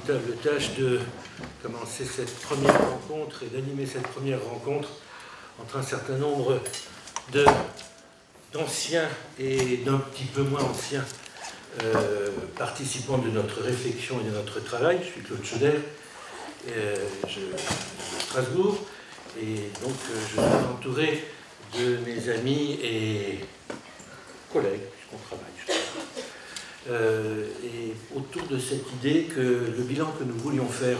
redoutable tâche de commencer cette première rencontre et d'animer cette première rencontre entre un certain nombre d'anciens et d'un petit peu moins anciens participants de notre réflexion et de notre travail. Je suis Claude Chauder, je suis de Strasbourg, et donc je suis entouré de mes amis et collègues, puisqu'on travaille. Et autour de cette idée que le bilan que nous voulions faire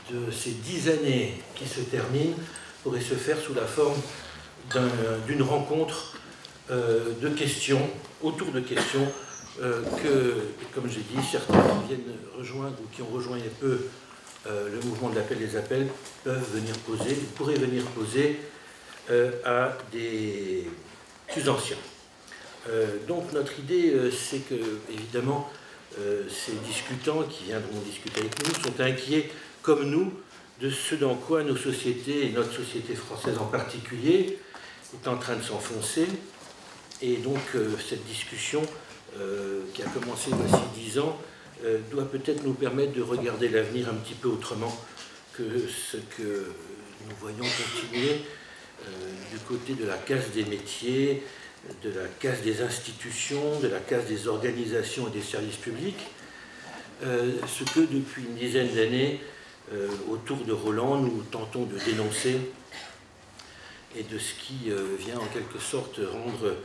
de ces 10 années qui se terminent pourrait se faire sous la forme d'une rencontre de questions, autour de questions que, comme j'ai dit, certains qui viennent rejoindre ou qui ont rejoint il y a peu le mouvement de l'appel des appels peuvent venir poser, pourraient venir poser à des plus anciens. Donc notre idée, c'est que, évidemment, ces discutants qui viendront discuter avec nous sont inquiets, comme nous, de ce dans quoi nos sociétés, et notre société française en particulier, est en train de s'enfoncer. Et donc cette discussion, qui a commencé voici 10 ans, doit peut-être nous permettre de regarder l'avenir un petit peu autrement que ce que nous voyons continuer du côté de la casse des métiers, de la casse des institutions, de la casse des organisations et des services publics, ce que depuis une dizaine d'années, autour de Roland, nous tentons de dénoncer, et de ce qui vient en quelque sorte rendre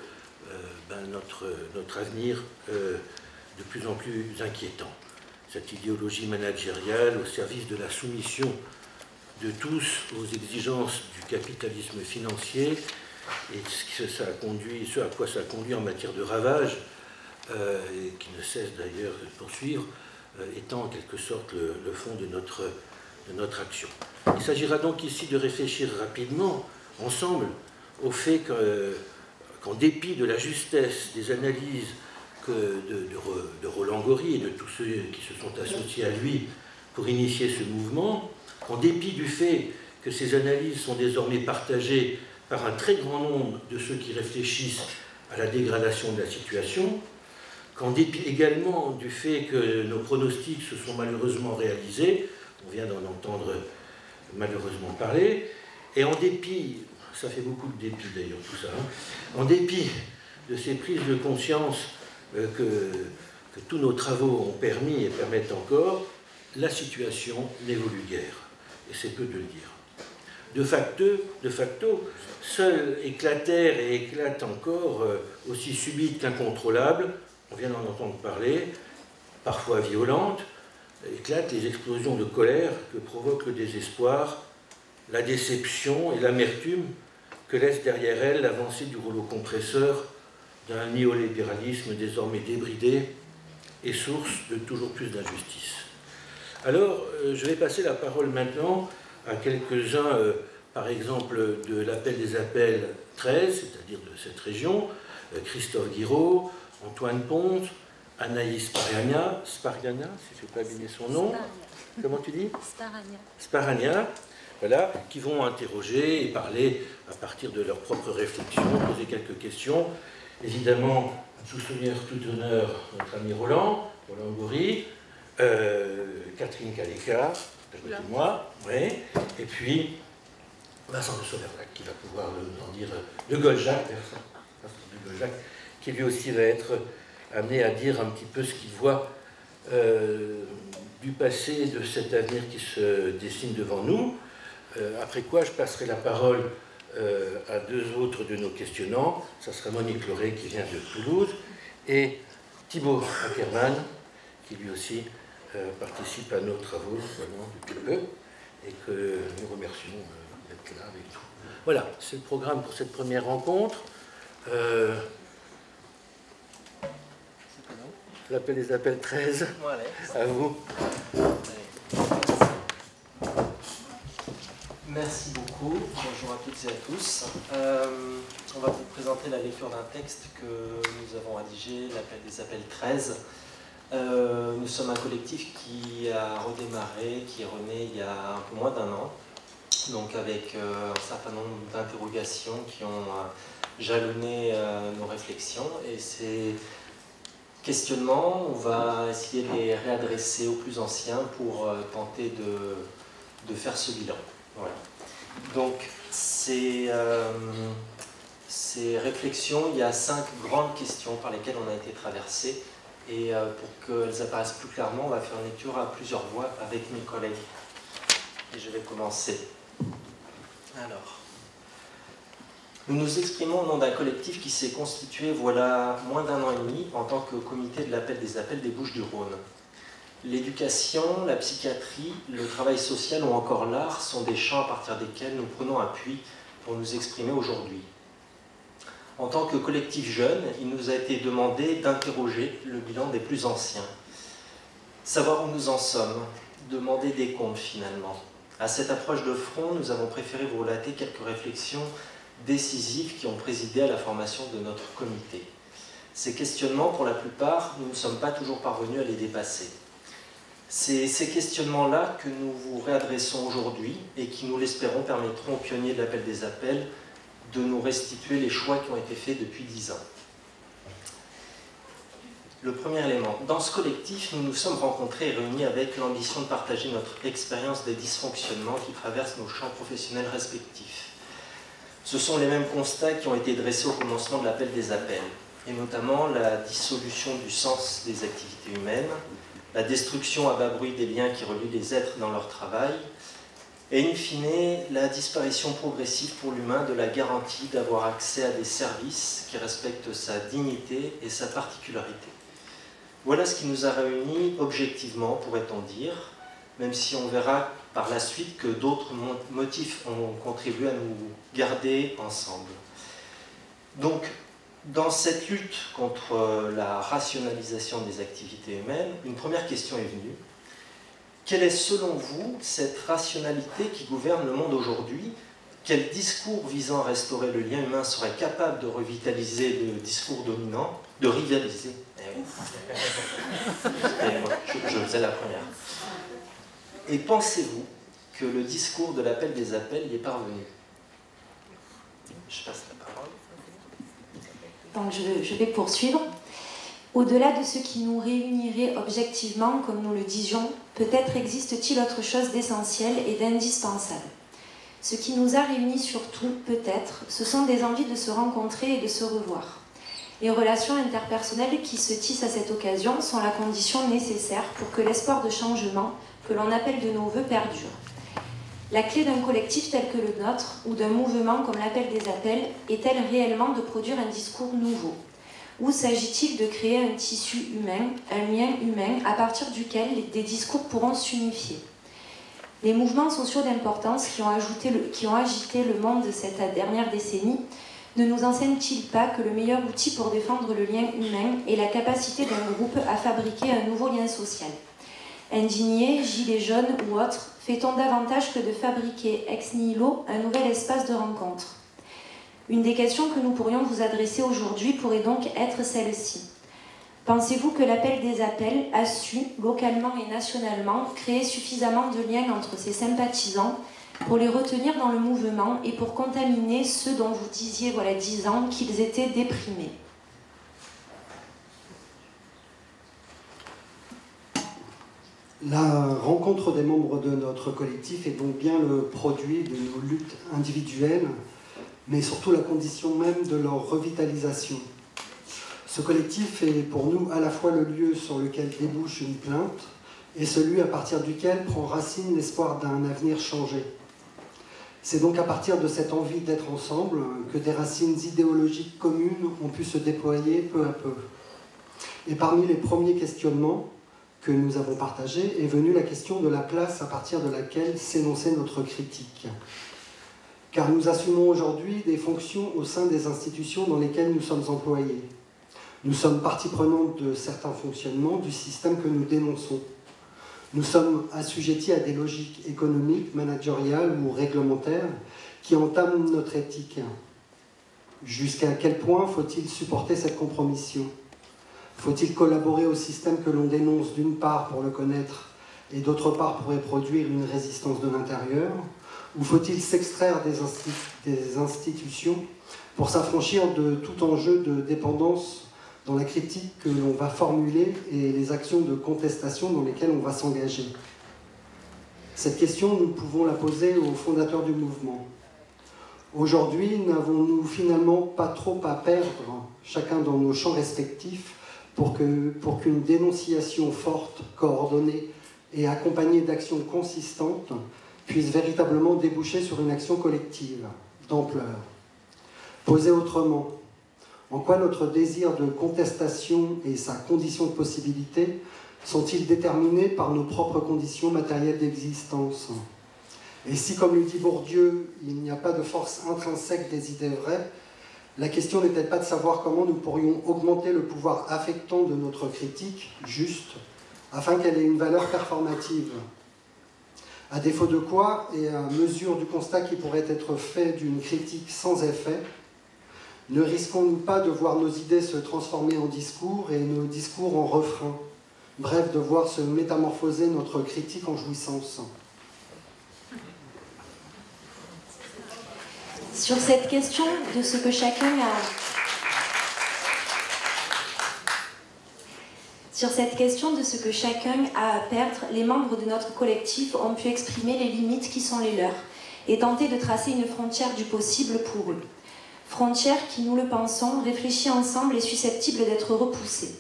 notre avenir de plus en plus inquiétant. Cette idéologie managériale au service de la soumission de tous aux exigences du capitalisme financier, et ce à quoi ça a conduit en matière de ravage, et qui ne cesse d'ailleurs de poursuivre, étant en quelque sorte le fond de notre action. Il s'agira donc ici de réfléchir rapidement, ensemble, au fait qu'en dépit de la justesse des analyses de Roland Gori et de tous ceux qui se sont associés à lui pour initier ce mouvement, en dépit du fait que ces analyses sont désormais partagées par un très grand nombre de ceux qui réfléchissent à la dégradation de la situation, qu'en dépit également du fait que nos pronostics se sont malheureusement réalisés, on vient d'en entendre malheureusement parler, et en dépit, ça fait beaucoup de dépit d'ailleurs tout ça, en dépit de ces prises de conscience que tous nos travaux ont permis et permettent encore, la situation n'évolue guère, et c'est peu de le dire. De facto, seule éclatèrent et éclatent encore, aussi subites qu'incontrôlables, on vient d'en entendre parler, parfois violentes, éclatent les explosions de colère que provoque le désespoir, la déception et l'amertume que laisse derrière elle l'avancée du rouleau compresseur d'un néolibéralisme désormais débridé et source de toujours plus d'injustice. Alors, je vais passer la parole maintenant à quelques-uns, par exemple, de l'appel des appels 13, c'est-à-dire de cette région, Christophe Guiraud, Antoine Ponte, Anaïs Sparagna, si je n'ai pas abîmé son nom. Sparagna. Comment tu dis? Sparagna, voilà, qui vont interroger et parler à partir de leurs propres réflexions, poser quelques questions. Évidemment, tout souvenir, tout honneur, notre ami Roland Gori, Catherine Caléca, à côté de moi, oui, et puis Vincent de Sauverlac, qui va pouvoir en dire, de Goljac, qui lui aussi va être amené à dire un petit peu ce qu'il voit du passé, de cet avenir qui se dessine devant nous. Après quoi, je passerai la parole à deux autres de nos questionnants. Ça sera Monique Lauré, qui vient de Toulouse, et Thibaut Ackermann, qui lui aussi participe à nos travaux depuis peu, et que nous remercions d'être là avec nous. Voilà, c'est le programme pour cette première rencontre. L'appel des appels 13, à vous. Merci beaucoup, bonjour à toutes et à tous. On va vous présenter la lecture d'un texte que nous avons rédigé, l'appel des appels 13. Nous sommes un collectif qui a redémarré, qui est rené il y a un peu moins d'un an, donc avec un certain nombre d'interrogations qui ont jalonné nos réflexions, et c'est questionnements, on va essayer de les réadresser aux plus anciens pour tenter de faire ce bilan. Voilà. Donc, ces réflexions, il y a 5 grandes questions par lesquelles on a été traversé. Et pour qu'elles apparaissent plus clairement, on va faire une lecture à plusieurs voix avec mes collègues. Et je vais commencer. Alors, nous nous exprimons au nom d'un collectif qui s'est constitué voilà moins d'1 an et demi en tant que comité de l'appel des appels des Bouches-du-Rhône. L'éducation, la psychiatrie, le travail social ou encore l'art sont des champs à partir desquels nous prenons appui pour nous exprimer aujourd'hui. En tant que collectif jeune, il nous a été demandé d'interroger le bilan des plus anciens. Savoir où nous en sommes, demander des comptes finalement. À cette approche de front, nous avons préféré vous relater quelques réflexions décisives qui ont présidé à la formation de notre comité. Ces questionnements, pour la plupart, nous ne sommes pas toujours parvenus à les dépasser. C'est ces questionnements-là que nous vous réadressons aujourd'hui et qui, nous l'espérons, permettront aux pionniers de l'appel des appels de nous restituer les choix qui ont été faits depuis 10 ans. Le premier élément. Dans ce collectif, nous nous sommes rencontrés et réunis avec l'ambition de partager notre expérience des dysfonctionnements qui traversent nos champs professionnels respectifs. Ce sont les mêmes constats qui ont été dressés au commencement de l'appel des appels, et notamment la dissolution du sens des activités humaines, la destruction à bas bruit des liens qui relient les êtres dans leur travail, et in fine, la disparition progressive pour l'humain de la garantie d'avoir accès à des services qui respectent sa dignité et sa particularité. Voilà ce qui nous a réunis objectivement, pourrait-on dire, même si on verra par la suite que d'autres motifs ont contribué à nous garder ensemble. Donc, dans cette lutte contre la rationalisation des activités humaines, une première question est venue. Quelle est selon vous cette rationalité qui gouverne le monde aujourd'hui? Quel discours visant à restaurer le lien humain serait capable de revitaliser le discours dominant, de rivaliser? Je faisais la première. Et pensez-vous que le discours de l'appel des appels y est parvenu? Je passe la parole. Donc je vais poursuivre. Au-delà de ce qui nous réunirait objectivement, comme nous le disions, peut-être existe-t-il autre chose d'essentiel et d'indispensable. Ce qui nous a réunis surtout, peut-être, ce sont des envies de se rencontrer et de se revoir. Les relations interpersonnelles qui se tissent à cette occasion sont la condition nécessaire pour que l'espoir de changement que l'on appelle de nos voeux perdure. La clé d'un collectif tel que le nôtre, ou d'un mouvement comme l'appel des appels, est-elle réellement de produire un discours nouveau? Ou s'agit-il de créer un tissu humain, un lien humain, à partir duquel des discours pourront s'unifier? Les mouvements sociaux d'importance qui ont agité le monde de cette dernière décennie ne nous enseignent-ils pas que le meilleur outil pour défendre le lien humain est la capacité d'un groupe à fabriquer un nouveau lien social? Indignés, gilets jaunes ou autres, fait-on davantage que de fabriquer ex nihilo un nouvel espace de rencontre? Une des questions que nous pourrions vous adresser aujourd'hui pourrait donc être celle-ci. Pensez-vous que l'appel des appels a su, localement et nationalement, créer suffisamment de liens entre ses sympathisants pour les retenir dans le mouvement et pour contaminer ceux dont vous disiez, voilà 10 ans, qu'ils étaient déprimés? La rencontre des membres de notre collectif est donc bien le produit de nos luttes individuelles, mais surtout la condition même de leur revitalisation. Ce collectif est pour nous à la fois le lieu sur lequel débouche une plainte et celui à partir duquel prend racine l'espoir d'un avenir changé. C'est donc à partir de cette envie d'être ensemble que des racines idéologiques communes ont pu se déployer peu à peu. Et parmi les premiers questionnements que nous avons partagés est venue la question de la place à partir de laquelle s'énonçait notre critique. Car nous assumons aujourd'hui des fonctions au sein des institutions dans lesquelles nous sommes employés. Nous sommes partie prenante de certains fonctionnements du système que nous dénonçons. Nous sommes assujettis à des logiques économiques, managériales ou réglementaires qui entament notre éthique. Jusqu'à quel point faut-il supporter cette compromission? Faut-il collaborer au système que l'on dénonce d'une part pour le connaître et d'autre part pour y produire une résistance de l'intérieur? Ou faut-il s'extraire des institutions pour s'affranchir de tout enjeu de dépendance dans la critique que l'on va formuler et les actions de contestation dans lesquelles on va s'engager. Cette question, nous pouvons la poser aux fondateurs du mouvement. Aujourd'hui, n'avons-nous finalement pas trop à perdre, chacun dans nos champs respectifs, pour qu'une dénonciation forte, coordonnée et accompagnée d'actions consistantes puisse véritablement déboucher sur une action collective, d'ampleur? Posé autrement, en quoi notre désir de contestation et sa condition de possibilité sont-ils déterminés par nos propres conditions matérielles d'existence? Et si, comme le dit Bourdieu, il n'y a pas de force intrinsèque des idées vraies, la question n'est peut-être pas de savoir comment nous pourrions augmenter le pouvoir affectant de notre critique, juste, afin qu'elle ait une valeur performative. À défaut de quoi, et à mesure du constat qui pourrait être fait d'une critique sans effet, ne risquons-nous pas de voir nos idées se transformer en discours et nos discours en refrains? Bref, de voir se métamorphoser notre critique en jouissance. Sur cette question de ce que chacun a... Sur cette question de ce que chacun a à perdre, les membres de notre collectif ont pu exprimer les limites qui sont les leurs et tenter de tracer une frontière du possible pour eux. Frontière qui, nous le pensons, réfléchie ensemble, est susceptible d'être repoussée.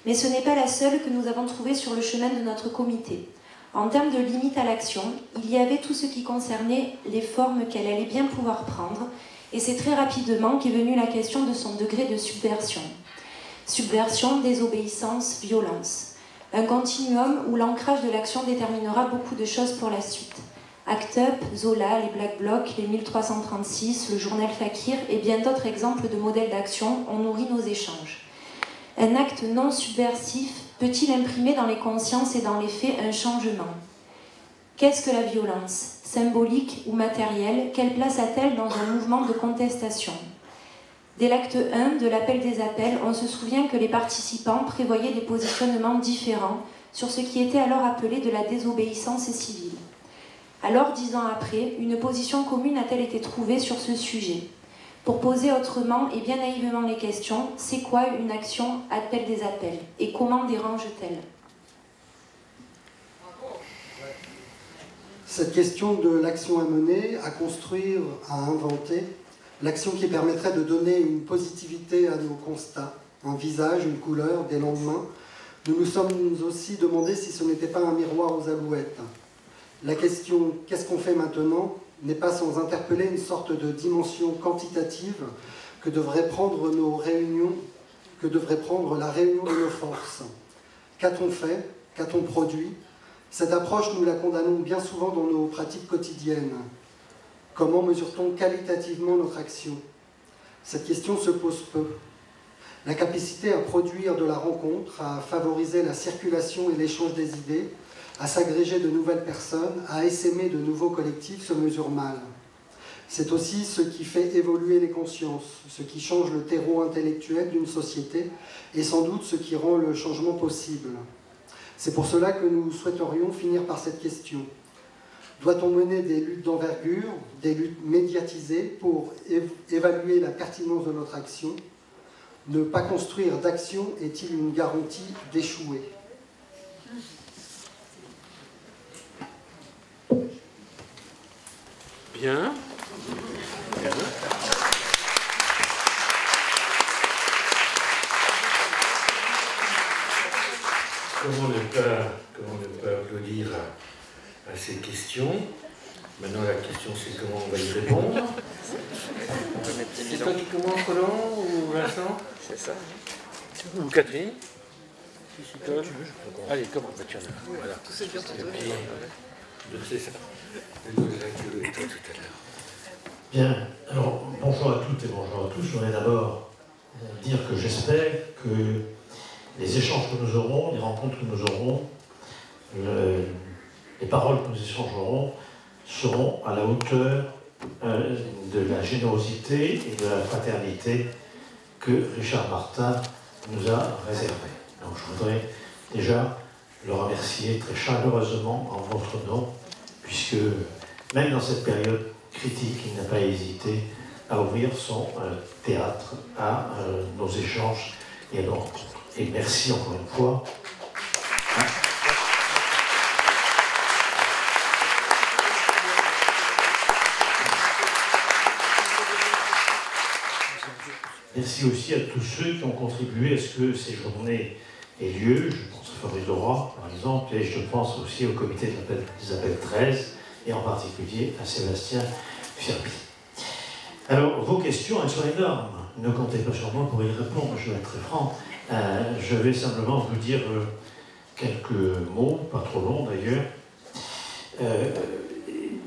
Mais ce n'est pas la seule que nous avons trouvée sur le chemin de notre comité. En termes de limite à l'action, il y avait tout ce qui concernait les formes qu'elle allait bien pouvoir prendre, et c'est très rapidement qu'est venue la question de son degré de subversion. Subversion, désobéissance, violence. Un continuum où l'ancrage de l'action déterminera beaucoup de choses pour la suite. Act Up, Zola, les Black Blocs, les 1336, le journal Fakir et bien d'autres exemples de modèles d'action ont nourri nos échanges. Un acte non subversif peut-il imprimer dans les consciences et dans les faits un changement? Qu'est-ce que la violence? Symbolique ou matérielle? Quelle place a-t-elle dans un mouvement de contestation? Dès l'acte 1 de l'appel des appels, on se souvient que les participants prévoyaient des positionnements différents sur ce qui était alors appelé de la désobéissance civile. Alors, 10 ans après, une position commune a-t-elle été trouvée sur ce sujet? Pour poser autrement et bien naïvement les questions, c'est quoi une action appel des appels et comment dérange-t-elle? Cette question de l'action à mener, à construire, à inventer, l'action qui permettrait de donner une positivité à nos constats, un visage, une couleur, des lendemains, nous nous sommes aussi demandé si ce n'était pas un miroir aux alouettes. La question « qu'est-ce qu'on fait maintenant ?» n'est pas sans interpeller une sorte de dimension quantitative que devrait prendre nos réunions, que devrait prendre la réunion de nos forces. Qu'a-t-on fait? Qu'a-t-on produit? Cette approche, nous la condamnons bien souvent dans nos pratiques quotidiennes. Comment mesure-t-on qualitativement notre action? Cette question se pose peu. La capacité à produire de la rencontre, à favoriser la circulation et l'échange des idées, à s'agréger de nouvelles personnes, à essaimer de nouveaux collectifs se mesure mal. C'est aussi ce qui fait évoluer les consciences, ce qui change le terreau intellectuel d'une société et sans doute ce qui rend le changement possible. C'est pour cela que nous souhaiterions finir par cette question. Doit-on mener des luttes d'envergure, des luttes médiatisées pour évaluer la pertinence de notre action? Ne pas construire d'action est-il une garantie d'échouer? Bien. Comment ne pas applaudir à ces questions? Maintenant, la question, c'est comment on va y répondre. C'est toi qui commence, Roland, ou Vincent? C'est ça. Ou Catherine? Allez, commence, voilà. C'est bien tenté. C'est ça. Tout à l'heure. Bien, alors bonjour à toutes et bonjour à tous. Je voudrais d'abord dire que j'espère que les échanges que nous aurons, les rencontres que nous aurons, les paroles que nous échangerons seront à la hauteur de la générosité et de la fraternité que Richard Martin nous a réservée. Donc je voudrais déjà le remercier très chaleureusement en votre nom, puisque même dans cette période critique, il n'a pas hésité à ouvrir son théâtre à nos échanges et à nos rencontres. Et merci encore une fois. Merci aussi à tous ceux qui ont contribué à ce que ces journées aient lieu. Je pense à Fabrice Leroy, par exemple, et je pense aussi au comité des appels 13, et en particulier à Sébastien Firby. Alors, vos questions, elles sont énormes. Ne comptez pas sur moi pour y répondre, je vais être très franc. Je vais simplement vous dire quelques mots, pas trop longs d'ailleurs,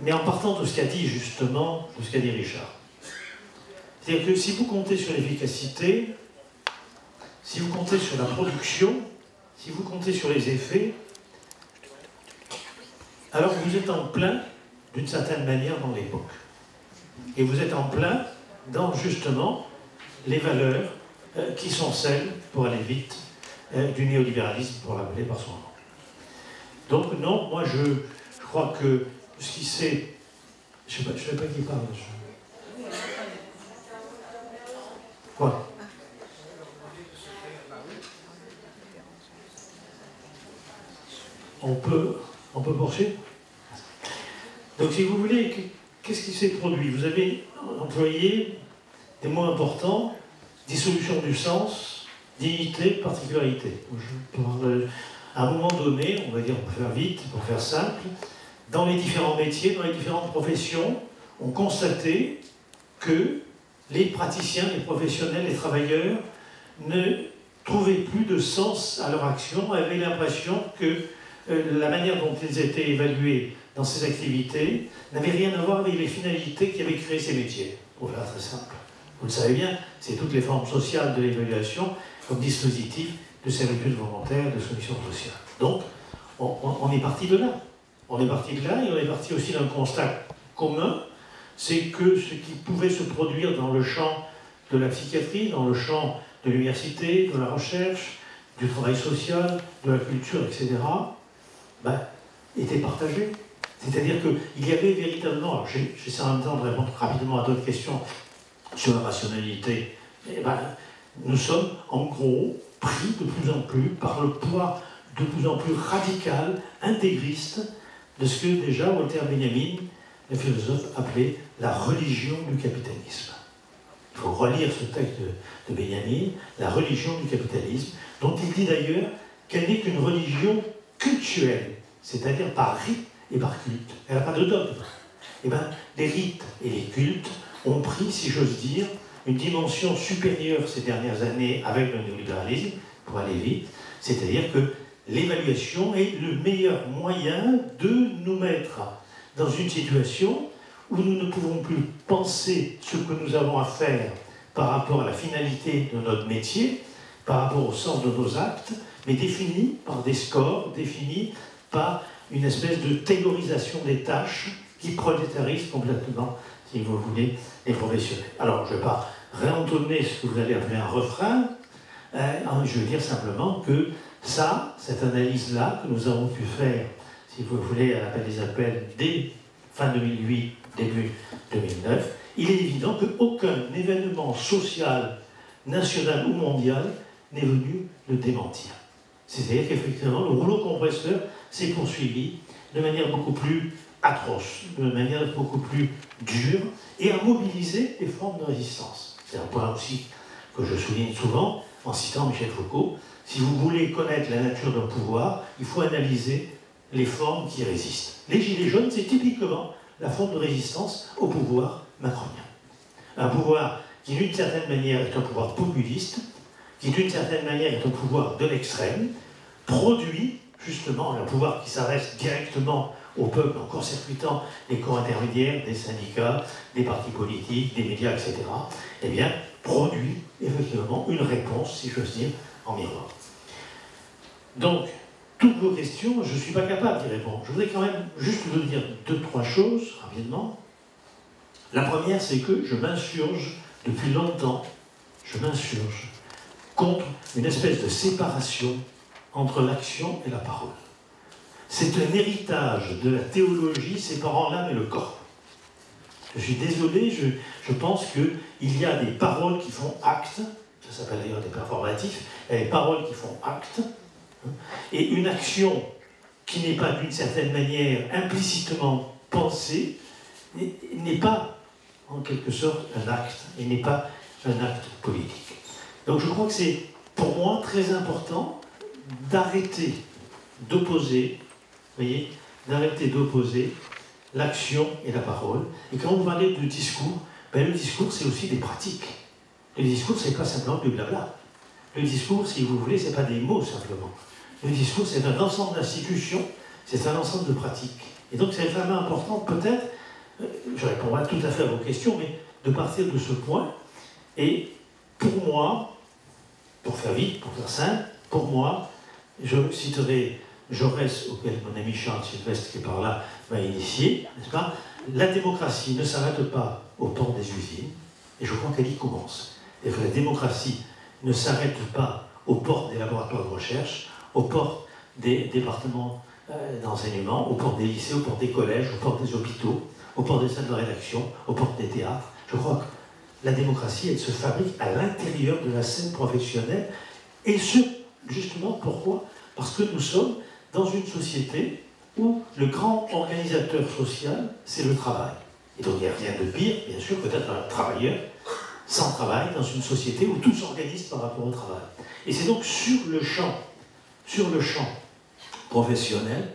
mais en partant de ce qu'a dit justement, de ce qu'a dit Richard. C'est-à-dire que si vous comptez sur l'efficacité, si vous comptez sur la production, si vous comptez sur les effets, alors vous êtes en plein, d'une certaine manière, dans l'époque. Et vous êtes en plein dans, justement, les valeurs qui sont celles, pour aller vite, du néolibéralisme, pour l'appeler par son nom. Donc non, moi je crois que ce qui s'est... Je ne sais pas qui parle. Quoi ? On peut poursuivre ? Donc si vous voulez, qu'est-ce qui s'est produit? Vous avez employé des mots importants: dissolution du sens, dignité, particularité. À un moment donné, on va dire, pour faire vite, pour faire simple, dans les différents métiers, dans les différentes professions, on constatait que les praticiens, les professionnels, les travailleurs ne trouvaient plus de sens à leur action, avaient l'impression que la manière dont ils étaient évalués dans ces activités n'avait rien à voir avec les finalités qui avaient créé ces métiers. Pour faire très simple. Vous le savez bien, c'est toutes les formes sociales de l'évaluation comme dispositif de servitude volontaire, de soumission sociale. Donc, on est parti de là. On est parti de là et on est parti aussi d'un constat commun, c'est que ce qui pouvait se produire dans le champ de la psychiatrie, dans le champ de l'université, de la recherche, du travail social, de la culture, etc., était partagé. C'est-à-dire qu'il y avait véritablement... Alors j'essaie en même temps de répondre rapidement à d'autres questions sur la rationalité. Nous sommes, en gros, pris de plus en plus par le poids de plus en plus radical, intégriste, de ce que déjà Walter Benjamin, le philosophe, appelait la religion du capitalisme. Il faut relire ce texte de Benjamin, la religion du capitalisme, dont il dit d'ailleurs qu'elle n'est qu'une religion cultuelle, c'est-à-dire par rite et par culte. Elle n'a pas de dogme. Les rites et les cultes ont pris, si j'ose dire, une dimension supérieure ces dernières années avec le néolibéralisme, pour aller vite, c'est-à-dire que l'évaluation est le meilleur moyen de nous mettre dans une situation où nous ne pouvons plus penser ce que nous avons à faire par rapport à la finalité de notre métier, par rapport au sens de nos actes, mais défini par des scores, défini par une espèce de taylorisation des tâches qui prolétarise complètement, si vous voulez, les professionnels. Alors, je ne vais pas réentonner ce que vous allez appeler un refrain, je veux dire simplement que cette analyse-là, que nous avons pu faire, si vous voulez, à l'appel des appels, dès fin 2008, début 2009, il est évident qu'aucun événement social, national ou mondial n'est venu le démentir. C'est-à-dire qu'effectivement, le rouleau compresseur s'est poursuivi de manière beaucoup plus atroce, de manière beaucoup plus dure, et a mobilisé des formes de résistance. C'est un point aussi que je souligne souvent, en citant Michel Foucault. Si vous voulez connaître la nature d'un pouvoir, il faut analyser les formes qui résistent. Les Gilets jaunes, c'est typiquement la forme de résistance au pouvoir macronien. Un pouvoir qui, d'une certaine manière, est un pouvoir populiste, qui, d'une certaine manière, est un pouvoir de l'extrême, produit, justement, un pouvoir qui s'adresse directement au peuple en court-circuitant les corps intermédiaires, des syndicats, des partis politiques, des médias, etc., eh bien, produit effectivement une réponse, si j'ose dire, en miroir. Donc, toutes vos questions, je ne suis pas capable d'y répondre. Je voudrais quand même juste vous dire 2-3 choses, rapidement. La première, c'est que je m'insurge, depuis longtemps, je m'insurge contre une espèce de séparation entre l'action et la parole. C'est un héritage de la théologie séparant l'âme et le corps. Je suis désolé, je pense qu'il y a des paroles qui font acte, ça s'appelle d'ailleurs des performatifs, il y a les paroles qui font acte, et une action qui n'est pas d'une certaine manière implicitement pensée n'est pas en quelque sorte un acte, et n'est pas un acte politique. Donc je crois que c'est pour moi très important d'arrêter d'opposer, voyez, d'arrêter d'opposer l'action et la parole. Et quand vous parlez de discours, ben le discours c'est aussi des pratiques. Le discours c'est pas simplement du blabla. Le discours, si vous voulez, c'est pas des mots simplement. Le discours c'est un ensemble d'institutions, c'est un ensemble de pratiques. Et donc c'est vraiment important peut-être, je répondrai tout à fait à vos questions, mais de partir de ce point. Et pour moi, pour faire vite, pour faire simple, pour moi, je citerai Jaurès, auquel mon ami Charles Sylvestre, qui est par là, m'a initié, n'est-ce pas? La démocratie ne s'arrête pas aux portes des usines, et je crois qu'elle y commence. Et que la démocratie ne s'arrête pas aux portes des laboratoires de recherche, aux portes des départements d'enseignement, aux portes des lycées, aux portes des collèges, aux portes des hôpitaux, aux portes des salles de rédaction, aux portes des théâtres. Je crois que la démocratie, elle se fabrique à l'intérieur de la scène professionnelle, et ce, justement, pourquoi? Parce que nous sommes dans une société où le grand organisateur social, c'est le travail. Et donc il n'y a rien de pire, bien sûr, que d'être un travailleur sans travail dans une société où tout s'organise par rapport au travail. Et c'est donc sur le champ professionnel,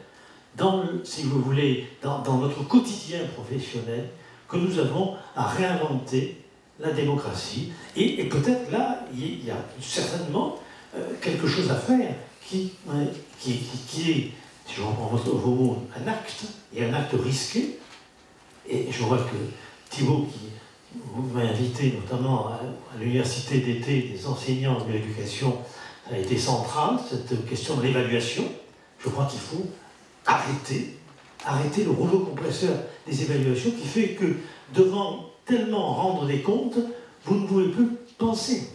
si vous voulez, dans notre quotidien professionnel, que nous avons à réinventer la démocratie. Et peut-être là, il y a certainement quelque chose à faire qui est, si je reprends vos mots, un acte, et un acte risqué. Et je vois que Thibault, qui m'a invité notamment à l'université d'été des enseignants de l'éducation, a été centrale, cette question de l'évaluation. Je crois qu'il faut arrêter le rouleau compresseur des évaluations qui fait que, devant tellement rendre des comptes, vous ne pouvez plus penser.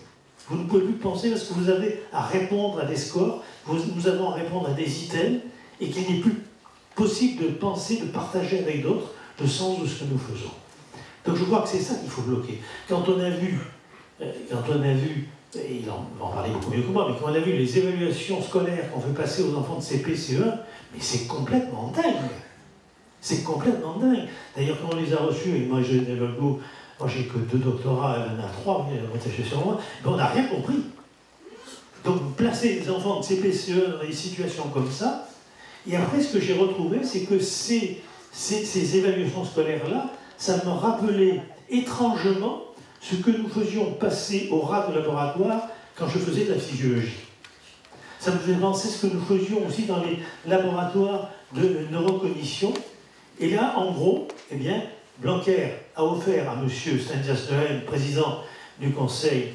Vous ne pouvez plus penser parce que vous avez à répondre à des scores, nous avons à répondre à des items, et qu'il n'est plus possible de penser, de partager avec d'autres le sens de ce que nous faisons. Donc je crois que c'est ça qu'il faut bloquer. Quand on a vu, et il en parlait beaucoup mieux que moi, mais quand on a vu les évaluations scolaires qu'on fait passer aux enfants de CP, CE1, mais c'est complètement dingue. C'est complètement dingue. D'ailleurs, quand on les a reçus, et moi j'ai que 2 doctorats, elle en a 3, elle est attachée sur moi, mais on n'a rien compris. Donc placer les enfants de CP, CE1 dans des situations comme ça, et après ce que j'ai retrouvé, c'est que ces évaluations scolaires-là, ça me rappelait étrangement ce que nous faisions passer au rat de laboratoire quand je faisais de la physiologie. Ça me faisait penser ce que nous faisions aussi dans les laboratoires de neurocognition. Et là, en gros, eh bien, Blanquer a offert à M. Stanislas Dehaene, président du Conseil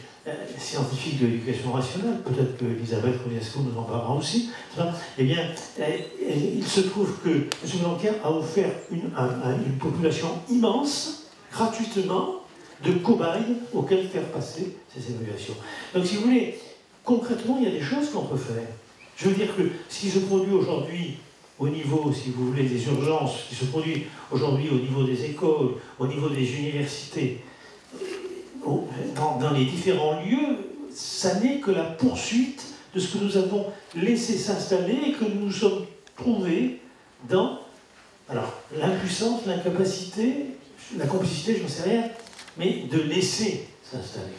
scientifique de l'éducation rationnelle, peut-être que Elisabeth Roviasco nous en parlera aussi, eh bien, il se trouve que M. Blanquer a offert une population immense, gratuitement, de cobayes auxquels faire passer ces évaluations. Donc, si vous voulez, concrètement, il y a des choses qu'on peut faire. Je veux dire que ce qui se produit aujourd'hui au niveau, si vous voulez, des urgences, ce qui se produit aujourd'hui au niveau des écoles, au niveau des universités, dans les différents lieux, ça n'est que la poursuite de ce que nous avons laissé s'installer et que nous nous sommes trouvés dans l'impuissance, l'incapacité, la complicité, je ne sais rien, mais de laisser s'installer.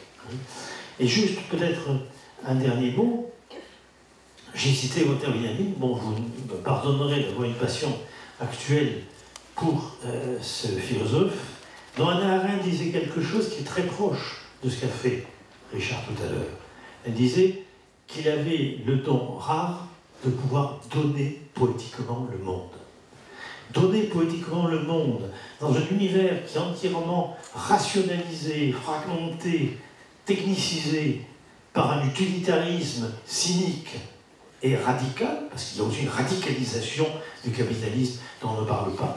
Et juste peut-être un dernier mot, j'ai cité Walter Benjamin, bon, vous me pardonnerez d'avoir une passion actuelle pour ce philosophe, dont Hannah Arendt disait quelque chose qui est très proche de ce qu'a fait Richard tout à l'heure. Elle disait qu'il avait le don rare de pouvoir donner poétiquement le monde. Donner poétiquement le monde dans un univers qui est entièrement rationalisé, fragmenté, technicisé par un utilitarisme cynique et radical, parce qu'il y a aussi une radicalisation du capitalisme dont on ne parle pas,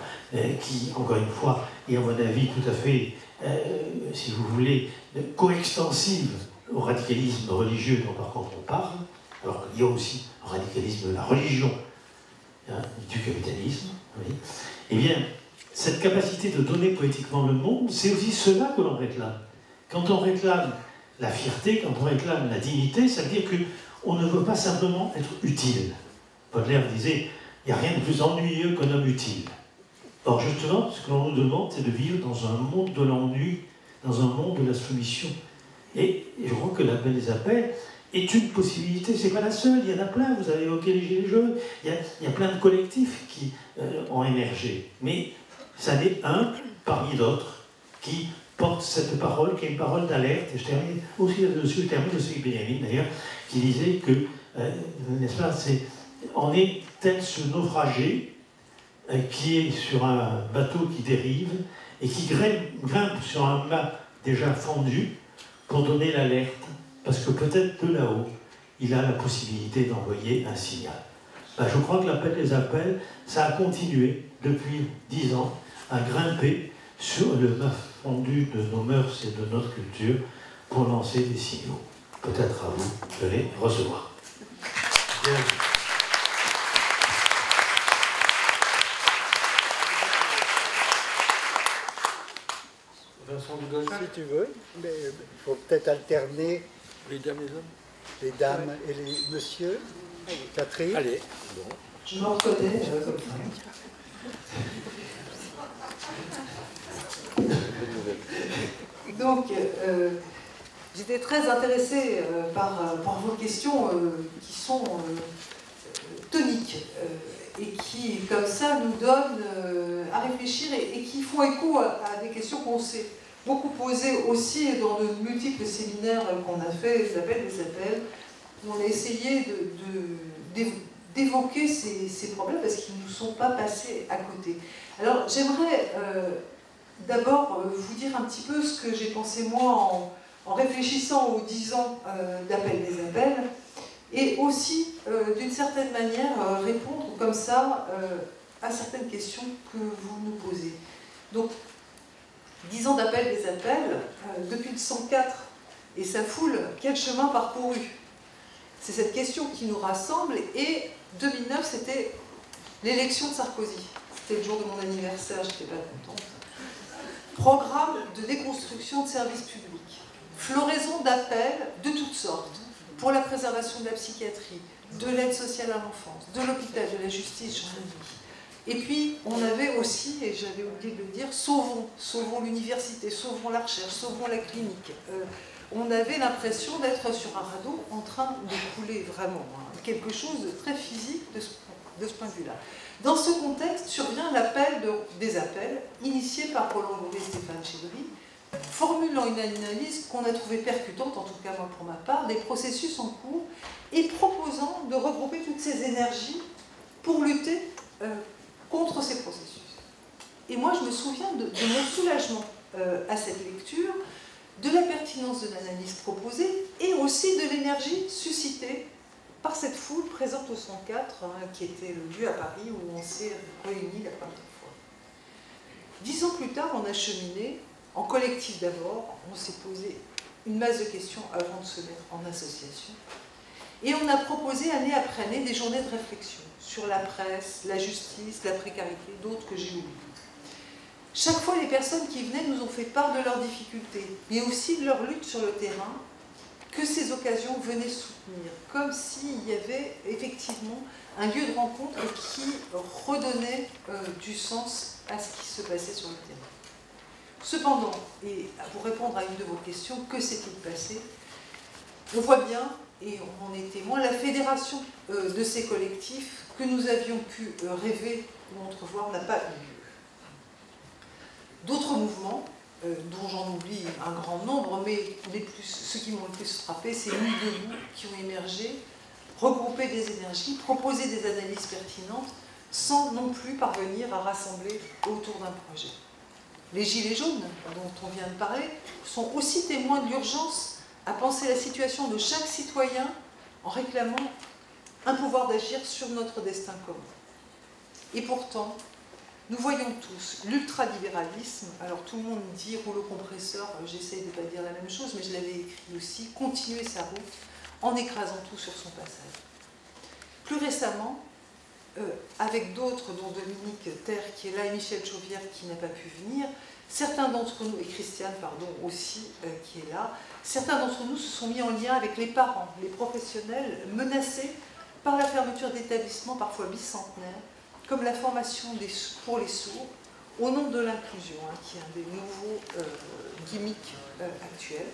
qui, encore une fois, est à mon avis tout à fait, si vous voulez, coextensive au radicalisme religieux dont par contre on parle. Alors il y a aussi un radicalisme de la religion, du capitalisme. Oui. Eh bien, cette capacité de donner poétiquement le monde, c'est aussi cela que l'on réclame. Quand on réclame la fierté, quand on réclame la dignité, ça veut dire qu'on ne veut pas simplement être utile. Baudelaire disait, il n'y a rien de plus ennuyeux qu'un homme utile. Or, justement, ce que l'on nous demande, c'est de vivre dans un monde de l'ennui, dans un monde de la soumission. Et je crois que l'appel des appels est une possibilité, c'est pas la seule, il y en a plein, vous avez évoqué les Gilets jaunes, il y a plein de collectifs qui ont émergé. Mais ça n'est un parmi d'autres qui porte cette parole, qui est une parole d'alerte. Et je termine aussi là-dessus, je termine aussi avec Benjamin d'ailleurs, qui disait que, n'est-ce pas, on est tel ce naufragé qui est sur un bateau qui dérive et qui grimpe sur un mât déjà fendu pour donner l'alerte, parce que peut-être de là-haut, il a la possibilité d'envoyer un signal. Ben, je crois que l'appel des appels, ça a continué depuis 10 ans à grimper sur le mât fendu de nos mœurs et de notre culture pour lancer des signaux. Peut-être à vous de les recevoir. Bien. Vincent Dugolin. Si tu veux, mais il faut peut-être alterner Les dames, les hommes. les dames et les messieurs. Catherine. Allez, bon. Je me reconnais comme ça. Donc, j'étais très intéressée par vos questions qui sont toniques et qui, comme ça, nous donnent à réfléchir et qui font écho à des questions qu'on s'est beaucoup posées aussi dans de multiples séminaires qu'on a fait, les appels, où on a essayé d'évoquer ces problèmes parce qu'ils ne nous sont pas passés à côté. Alors, j'aimerais d'abord vous dire un petit peu ce que j'ai pensé moi en réfléchissant aux 10 ans d'appel des appels et aussi, d'une certaine manière, répondre comme ça à certaines questions que vous nous posez. Donc, 10 ans d'appel des appels, depuis le 104 et sa foule, quel chemin parcouru? C'est cette question qui nous rassemble et 2009, c'était l'élection de Sarkozy. C'était le jour de mon anniversaire, j'étais pas contente. Programme de déconstruction de services publics. Floraison d'appels de toutes sortes pour la préservation de la psychiatrie, de l'aide sociale à l'enfance, de l'hôpital, de la justice, j'en ai dit. Et puis, on avait aussi, et j'avais oublié de le dire, sauvons l'université, sauvons la recherche, sauvons la clinique. On avait l'impression d'être sur un radeau en train de couler vraiment. Hein, quelque chose de très physique de ce point de vue-là. Dans ce contexte survient l'appel des appels, initié par Roland Goulet et Stéphane Chédeville, formulant une analyse qu'on a trouvée percutante, en tout cas moi pour ma part, des processus en cours et proposant de regrouper toutes ces énergies pour lutter contre ces processus. Et moi je me souviens de mon soulagement à cette lecture, de la pertinence de l'analyse proposée et aussi de l'énergie suscitée par cette foule présente au 104, hein, qui était le lieu à Paris où on s'est réunis la première fois. 10 ans plus tard, on a cheminé, en collectif d'abord, on s'est posé une masse de questions avant de se mettre en association, et on a proposé année après année des journées de réflexion sur la presse, la justice, la précarité, d'autres que j'ai oubliées. Chaque fois, les personnes qui venaient nous ont fait part de leurs difficultés, mais aussi de leur lutte sur le terrain, que ces occasions venaient soutenir, comme s'il y avait effectivement un lieu de rencontre qui redonnait du sens à ce qui se passait sur le terrain. Cependant, et pour répondre à une de vos questions, que s'est-il passé? On voit bien, et on en est témoin, la fédération de ces collectifs que nous avions pu rêver ou entrevoir n'a pas eu lieu. D'autres mouvements, dont j'en oublie un grand nombre, mais ceux qui m'ont le plus frappé, c'est Nuit debout qui ont émergé, regroupé des énergies, proposé des analyses pertinentes, sans non plus parvenir à rassembler autour d'un projet. Les Gilets jaunes, dont on vient de parler, sont aussi témoins de l'urgence à penser la situation de chaque citoyen en réclamant un pouvoir d'agir sur notre destin commun. Et pourtant, nous voyons tous l'ultralibéralisme, alors tout le monde dit rouleau compresseur, j'essaye de ne pas dire la même chose, mais je l'avais écrit aussi, continuer sa route en écrasant tout sur son passage. Plus récemment, avec d'autres, dont Dominique Terre qui est là et Michel Chauvière qui n'a pas pu venir, certains d'entre nous, et Christiane pardon, aussi qui est là, certains d'entre nous se sont mis en lien avec les parents, les professionnels menacés par la fermeture d'établissements parfois bicentenaires, comme la formation pour les sourds, au nom de l'inclusion, qui est un des nouveaux gimmicks actuels.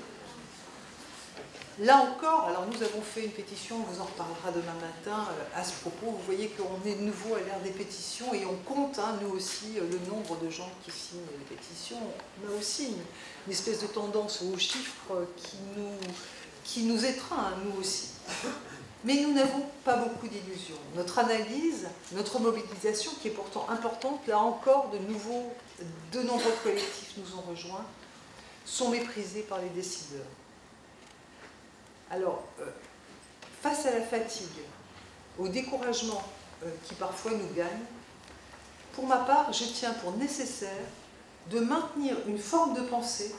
Là encore, alors nous avons fait une pétition, on vous en reparlera demain matin à ce propos. Vous voyez qu'on est de nouveau à l'ère des pétitions et on compte, nous aussi, le nombre de gens qui signent les pétitions. On a aussi une espèce de tendance aux chiffres qui nous étreint, nous aussi. Mais nous n'avons pas beaucoup d'illusions. Notre analyse, notre mobilisation, qui est pourtant importante, là encore, de nombreux collectifs nous ont rejoints, sont méprisés par les décideurs. Alors, face à la fatigue, au découragement qui parfois nous gagne, pour ma part, je tiens pour nécessaire de maintenir une forme de pensée,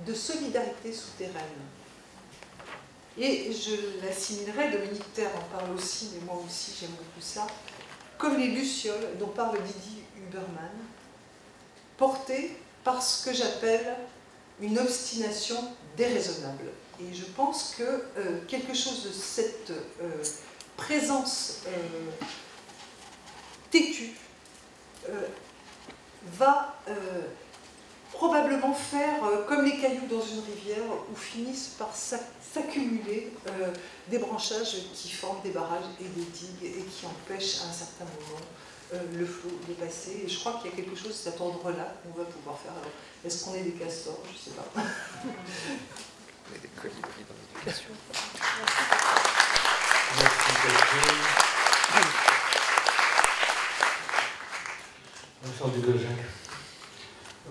de solidarité souterraine. Et je l'assimilerai, Dominique Terre en parle aussi, mais moi aussi j'aime beaucoup ça, comme les lucioles dont parle Didi Huberman, portées par ce que j'appelle une obstination déraisonnable. Et je pense que quelque chose de cette présence têtue va probablement faire comme les cailloux dans une rivière où finissent par s'accumuler des branchages qui forment des barrages et des digues et qui empêchent à un certain moment le flot de passer. Et je crois qu'il y a quelque chose de cet ordre-là qu'on va pouvoir faire. Alors, est-ce qu'on est des castors? Je ne sais pas. On est des colibris dans l'éducation.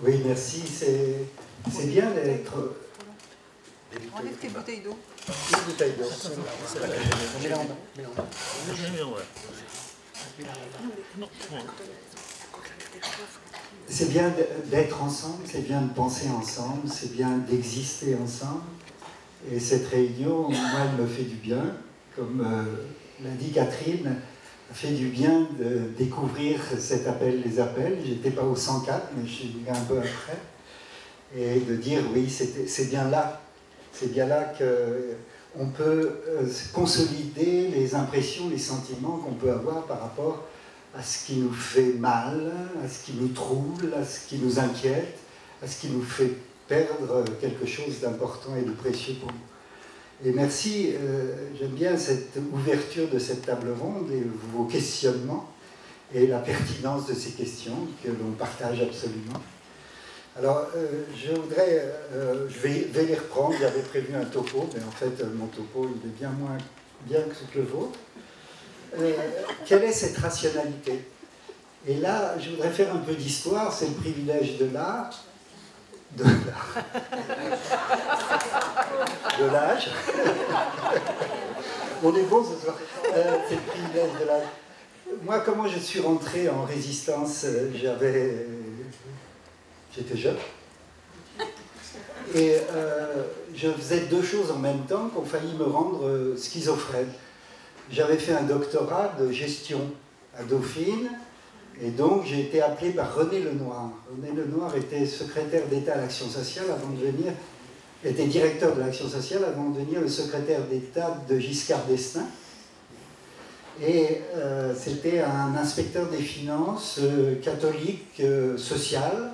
Oui, merci. C'est bien d'être... Enlève tes bouteilles d'eau. Une bouteille d'eau. C'est bien d'être ensemble, c'est bien de penser ensemble, c'est bien d'exister ensemble. Et cette réunion, moi, elle me fait du bien. Comme l'a dit Catherine, ça fait du bien de découvrir cet appel des appels. J'étais pas au 104, mais je suis venu un peu après. Et de dire, oui, c'est bien là. C'est bien là qu'on peut consolider les impressions, les sentiments qu'on peut avoir par rapport à ce qui nous fait mal, à ce qui nous trouble, à ce qui nous inquiète, à ce qui nous fait perdre quelque chose d'important et de précieux pour nous. Et merci, j'aime bien cette ouverture de cette table ronde et vos questionnements et la pertinence de ces questions que l'on partage absolument. Alors, je vais les reprendre. J'avais prévu un topo, mais en fait, mon topo, il est bien moins bien que le vôtre. Quelle est cette rationalité? Et là, je voudrais faire un peu d'histoire. C'est le privilège de l'art. De l'âge. On est bon ce soir. C'est le privilège de l'âge. Moi, comment je suis rentré en résistance? J'étais jeune. Et je faisais deux choses en même temps qui ont failli me rendre schizophrène. J'avais fait un doctorat de gestion à Dauphine, et donc j'ai été appelé par René Lenoir. René Lenoir était secrétaire d'État à l'Action sociale avant de devenir, était directeur de l'Action sociale avant de devenir le secrétaire d'État de Giscard d'Estaing. Et c'était un inspecteur des finances catholique social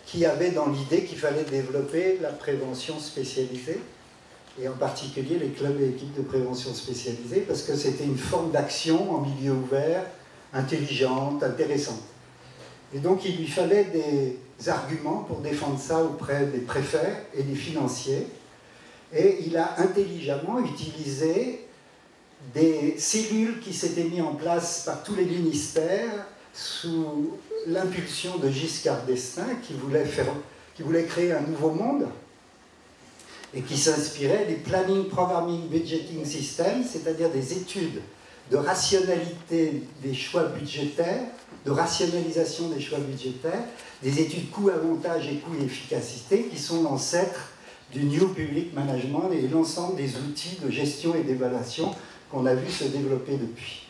qui avait dans l'idée qu'il fallait développer la prévention spécialisée, et en particulier les clubs et équipes de prévention spécialisée, parce que c'était une forme d'action en milieu ouvert, intelligente, intéressante. Et donc il lui fallait des arguments pour défendre ça auprès des préfets et des financiers, et il a intelligemment utilisé des cellules qui s'étaient mises en place par tous les ministères sous l'impulsion de Giscard d'Estaing qui voulait créer un nouveau monde et qui s'inspirait des Planning, Programming, Budgeting Systems, c'est-à-dire des études de rationalité des choix budgétaires, de rationalisation des choix budgétaires, des études coût-avantage et coût-efficacité qui sont l'ancêtre du New Public Management et l'ensemble des outils de gestion et d'évaluation qu'on a vu se développer depuis.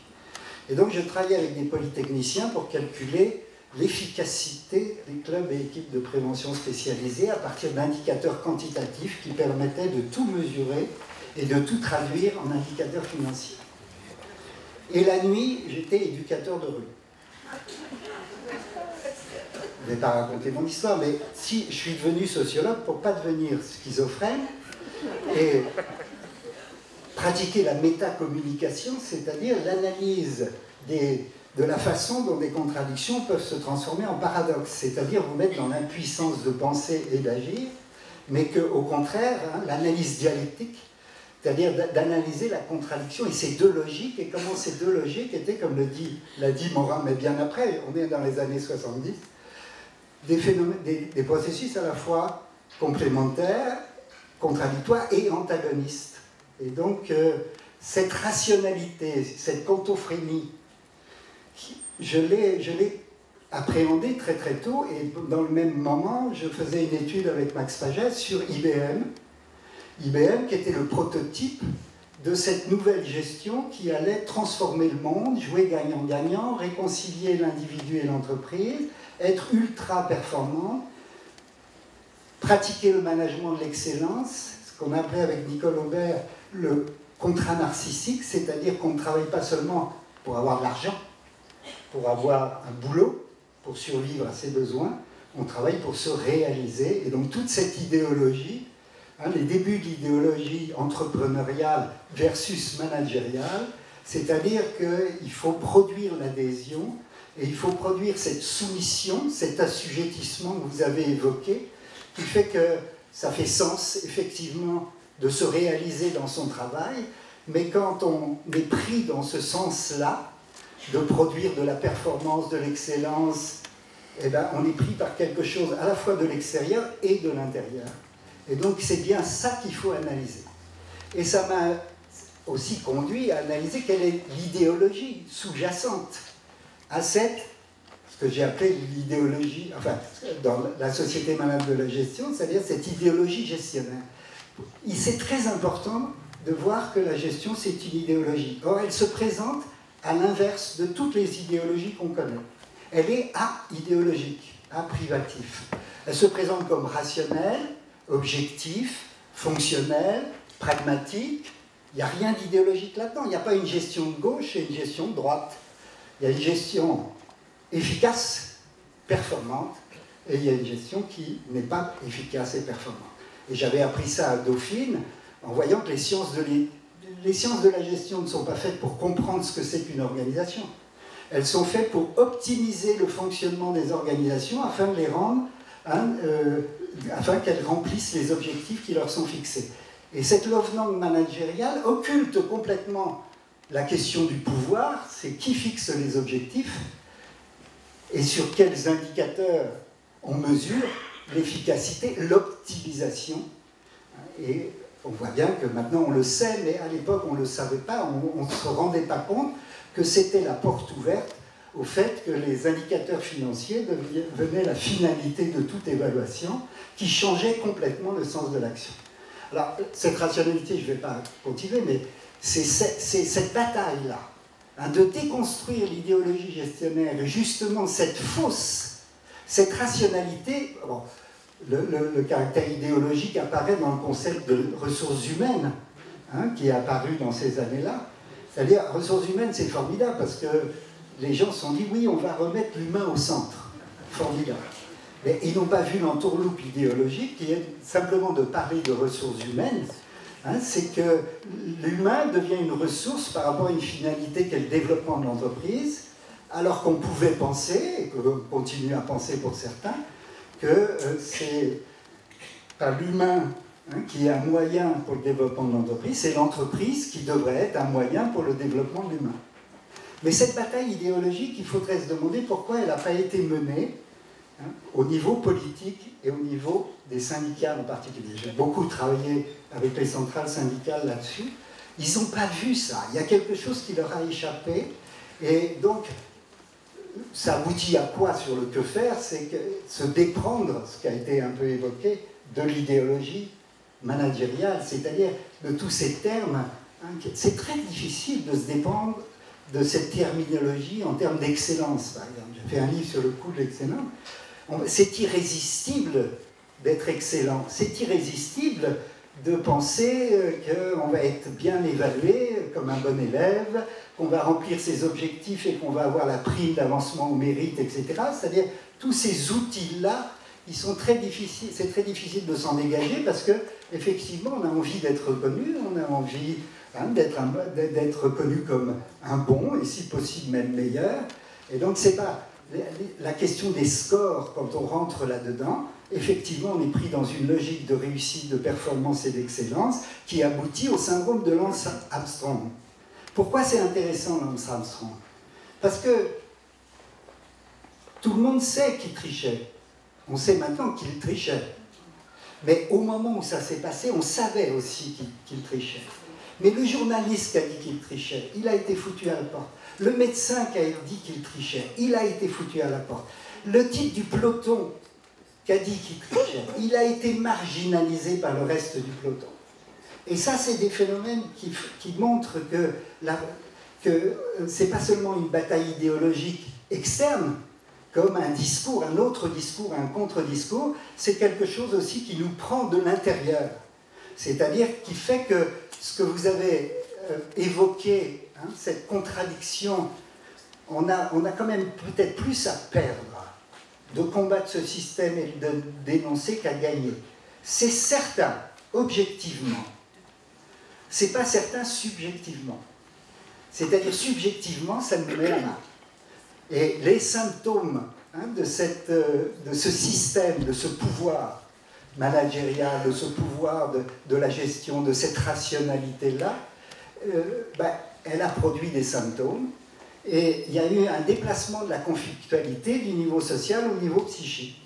Et donc je travaillais avec des polytechniciens pour calculer l'efficacité des clubs et équipes de prévention spécialisés à partir d'indicateurs quantitatifs qui permettaient de tout mesurer et de tout traduire en indicateurs financiers. Et la nuit, j'étais éducateur de rue. Je ne vais pas raconter mon histoire, mais si je suis devenu sociologue pour ne pas devenir schizophrène et pratiquer la métacommunication, c'est-à-dire l'analyse de la façon dont des contradictions peuvent se transformer en paradoxe, c'est-à-dire vous mettre dans l'impuissance de penser et d'agir, mais qu'au contraire, hein, l'analyse dialectique, c'est-à-dire d'analyser la contradiction et ces deux logiques, et comment ces deux logiques étaient, comme l'a dit Morin, mais bien après, on est dans les années 70, des processus à la fois complémentaires, contradictoires et antagonistes. Et donc, cette rationalité, cette cantophrénie, je l'ai appréhendée très très tôt, et dans le même moment, je faisais une étude avec Max Pagès sur IBM. IBM qui était le prototype de cette nouvelle gestion qui allait transformer le monde, jouer gagnant-gagnant, réconcilier l'individu et l'entreprise, être ultra performant, pratiquer le management de l'excellence, ce qu'on appelait avec Nicole Aubert le contrat narcissique, c'est-à-dire qu'on ne travaille pas seulement pour avoir de l'argent, pour avoir un boulot, pour survivre à ses besoins, on travaille pour se réaliser. Et donc toute cette idéologie, hein, les débuts de l'idéologie entrepreneuriale versus managériale, c'est-à-dire qu'il faut produire l'adhésion et il faut produire cette soumission, cet assujettissement que vous avez évoqué, qui fait que ça fait sens, effectivement, de se réaliser dans son travail, mais quand on est pris dans ce sens-là, de produire de la performance, de l'excellence, eh ben, on est pris par quelque chose à la fois de l'extérieur et de l'intérieur. Et donc c'est bien ça qu'il faut analyser. Et ça m'a aussi conduit à analyser quelle est l'idéologie sous-jacente à cette, ce que j'ai appelé l'idéologie, enfin, dans la société malade de la gestion, c'est-à-dire cette idéologie gestionnaire. C'est très important de voir que la gestion, c'est une idéologie. Or, elle se présente à l'inverse de toutes les idéologies qu'on connaît. Elle est a-idéologique, a-privatif. Elle se présente comme rationnelle, objectif, fonctionnelle, pragmatique. Il n'y a rien d'idéologique là-dedans. Il n'y a pas une gestion de gauche et une gestion de droite. Il y a une gestion efficace, performante, et il y a une gestion qui n'est pas efficace et performante. Et j'avais appris ça à Dauphine, en voyant que les sciences de la gestion ne sont pas faites pour comprendre ce que c'est qu'une organisation. Elles sont faites pour optimiser le fonctionnement des organisations afin de les rendre, afin qu'elles remplissent les objectifs qui leur sont fixés. Et cette love-langue managériale occulte complètement la question du pouvoir, c'est qui fixe les objectifs et sur quels indicateurs on mesure l'efficacité, l'optimisation. Et on voit bien que maintenant on le sait, mais à l'époque on ne le savait pas, on ne se rendait pas compte que c'était la porte ouverte au fait que les indicateurs financiers devenaient la finalité de toute évaluation, qui changeait complètement le sens de l'action. Alors, cette rationalité, je ne vais pas continuer, mais c'est cette bataille-là, hein, de déconstruire l'idéologie gestionnaire, et justement cette fausse, cette rationalité. Bon, le caractère idéologique apparaît dans le concept de ressources humaines, hein, qui est apparu dans ces années-là. C'est-à-dire, ressources humaines, c'est formidable, parce que les gens se sont dit, oui, on va remettre l'humain au centre. Formidable. Mais ils n'ont pas vu l'entourloupe idéologique, qui est simplement de parler de ressources humaines. Hein, c'est que l'humain devient une ressource par rapport à une finalité qu'est le développement de l'entreprise, alors qu'on pouvait penser, et qu'on continue à penser pour certains, que c'est pas l'humain, hein, qui est un moyen pour le développement de l'entreprise, c'est l'entreprise qui devrait être un moyen pour le développement de l'humain. Mais cette bataille idéologique, il faudrait se demander pourquoi elle n'a pas été menée, hein, au niveau politique et au niveau des syndicats en particulier. J'ai beaucoup travaillé avec les centrales syndicales là-dessus. Ils n'ont pas vu ça. Il y a quelque chose qui leur a échappé. Et donc, ça aboutit à quoi sur le que faire? C'est que se déprendre, ce qui a été un peu évoqué, de l'idéologie managériale, c'est-à-dire de tous ces termes. Hein, c'est très difficile de se déprendre de cette terminologie en termes d'excellence, par exemple. J'ai fait un livre sur le coût de l'excellence. C'est irrésistible d'être excellent. C'est irrésistible de penser qu'on va être bien évalué comme un bon élève, qu'on va remplir ses objectifs et qu'on va avoir la prime d'avancement au mérite, etc. C'est-à-dire, tous ces outils-là, c'est très difficile de s'en dégager parce que, effectivement, on a envie d'être reconnu, on a envie d'être reconnu comme un bon, et si possible même meilleur. Et donc, c'est pas la question des scores, quand on rentre là-dedans, effectivement, on est pris dans une logique de réussite, de performance et d'excellence qui aboutit au syndrome de Lance Armstrong. Pourquoi c'est intéressant, Lance Armstrong? Parce que tout le monde sait qu'il trichait. On sait maintenant qu'il trichait. Mais au moment où ça s'est passé, on savait aussi qu'il trichait. Mais le journaliste qui a dit qu'il trichait, il a été foutu à la porte. Le médecin qui a dit qu'il trichait, il a été foutu à la porte. Le type du peloton qui a dit qu'il trichait, il a été marginalisé par le reste du peloton. Et ça, c'est des phénomènes qui montrent que ce n'est pas seulement une bataille idéologique externe, comme un discours, un autre discours, un contre-discours, c'est quelque chose aussi qui nous prend de l'intérieur. C'est-à-dire qui fait que ce que vous avez évoqué, hein, cette contradiction, on a quand même peut-être plus à perdre de combattre ce système et de dénoncer qu'à gagner. C'est certain, objectivement. C'est pas certain subjectivement. C'est-à-dire subjectivement, ça nous met la main. Et les symptômes de ce système, de ce pouvoir managérial, de ce pouvoir de la gestion, de cette rationalité-là, elle a produit des symptômes. Et il y a eu un déplacement de la conflictualité du niveau social au niveau psychique.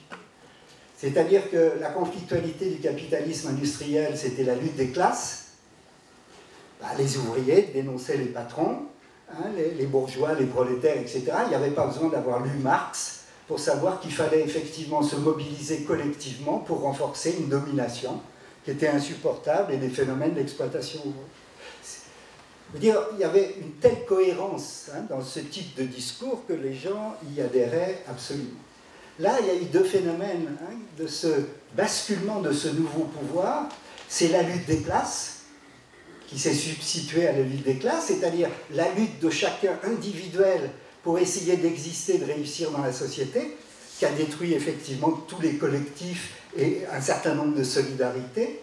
C'est-à-dire que la conflictualité du capitalisme industriel, c'était la lutte des classes. Les ouvriers dénonçaient les patrons, hein, les bourgeois, les prolétaires, etc. Il n'y avait pas besoin d'avoir lu Marx pour savoir qu'il fallait effectivement se mobiliser collectivement pour renforcer une domination qui était insupportable et des phénomènes d'exploitation. Je veux dire, il y avait une telle cohérence dans ce type de discours que les gens y adhéraient absolument. Là, il y a eu deux phénomènes de ce basculement de ce nouveau pouvoir. C'est la lutte des classes, qui s'est substituée à la lutte des classes, c'est-à-dire la lutte de chacun individuel pour essayer d'exister, de réussir dans la société, qui a détruit effectivement tous les collectifs et un certain nombre de solidarités.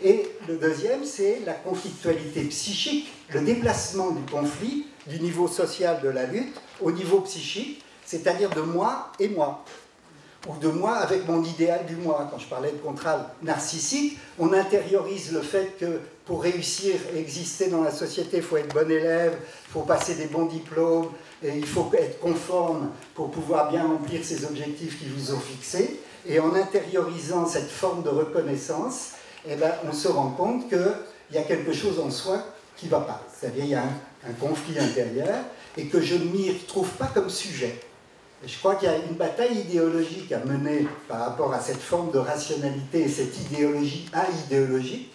Et le deuxième, c'est la conflictualité psychique, le déplacement du conflit du niveau social de la lutte au niveau psychique, c'est-à-dire de moi et moi, ou de moi avec mon idéal du moi. Quand je parlais de contrat narcissique, on intériorise le fait que pour réussir et exister dans la société, il faut être bon élève, il faut passer des bons diplômes, et il faut être conforme pour pouvoir bien remplir ces objectifs qui vous ont fixés. Et en intériorisant cette forme de reconnaissance, on se rend compte qu'il y a quelque chose en soi qui ne va pas. C'est-à-dire qu'il y a un conflit intérieur et que je ne m'y retrouve pas comme sujet. Et je crois qu'il y a une bataille idéologique à mener par rapport à cette forme de rationalité et cette idéologie idéologique.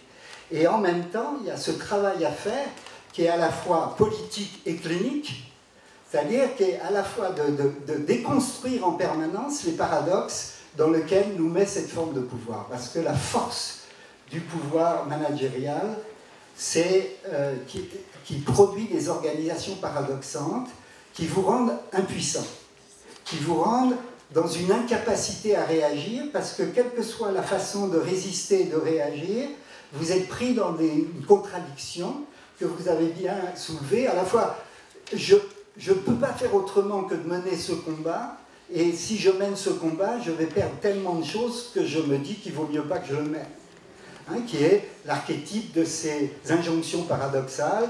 Et en même temps, il y a ce travail à faire qui est à la fois politique et clinique, c'est-à-dire qui est à la fois de déconstruire en permanence les paradoxes dans lesquels nous met cette forme de pouvoir. Parce que la force du pouvoir managérial, c'est qui produit des organisations paradoxantes qui vous rendent impuissants, qui vous rendent dans une incapacité à réagir, parce que quelle que soit la façon de résister et de réagir, vous êtes pris dans une contradiction que vous avez bien soulevée. À la fois, je ne peux pas faire autrement que de mener ce combat, et si je mène ce combat, je vais perdre tellement de choses que je me dis qu'il vaut mieux pas que je le mène. Qui est l'archétype de ces injonctions paradoxales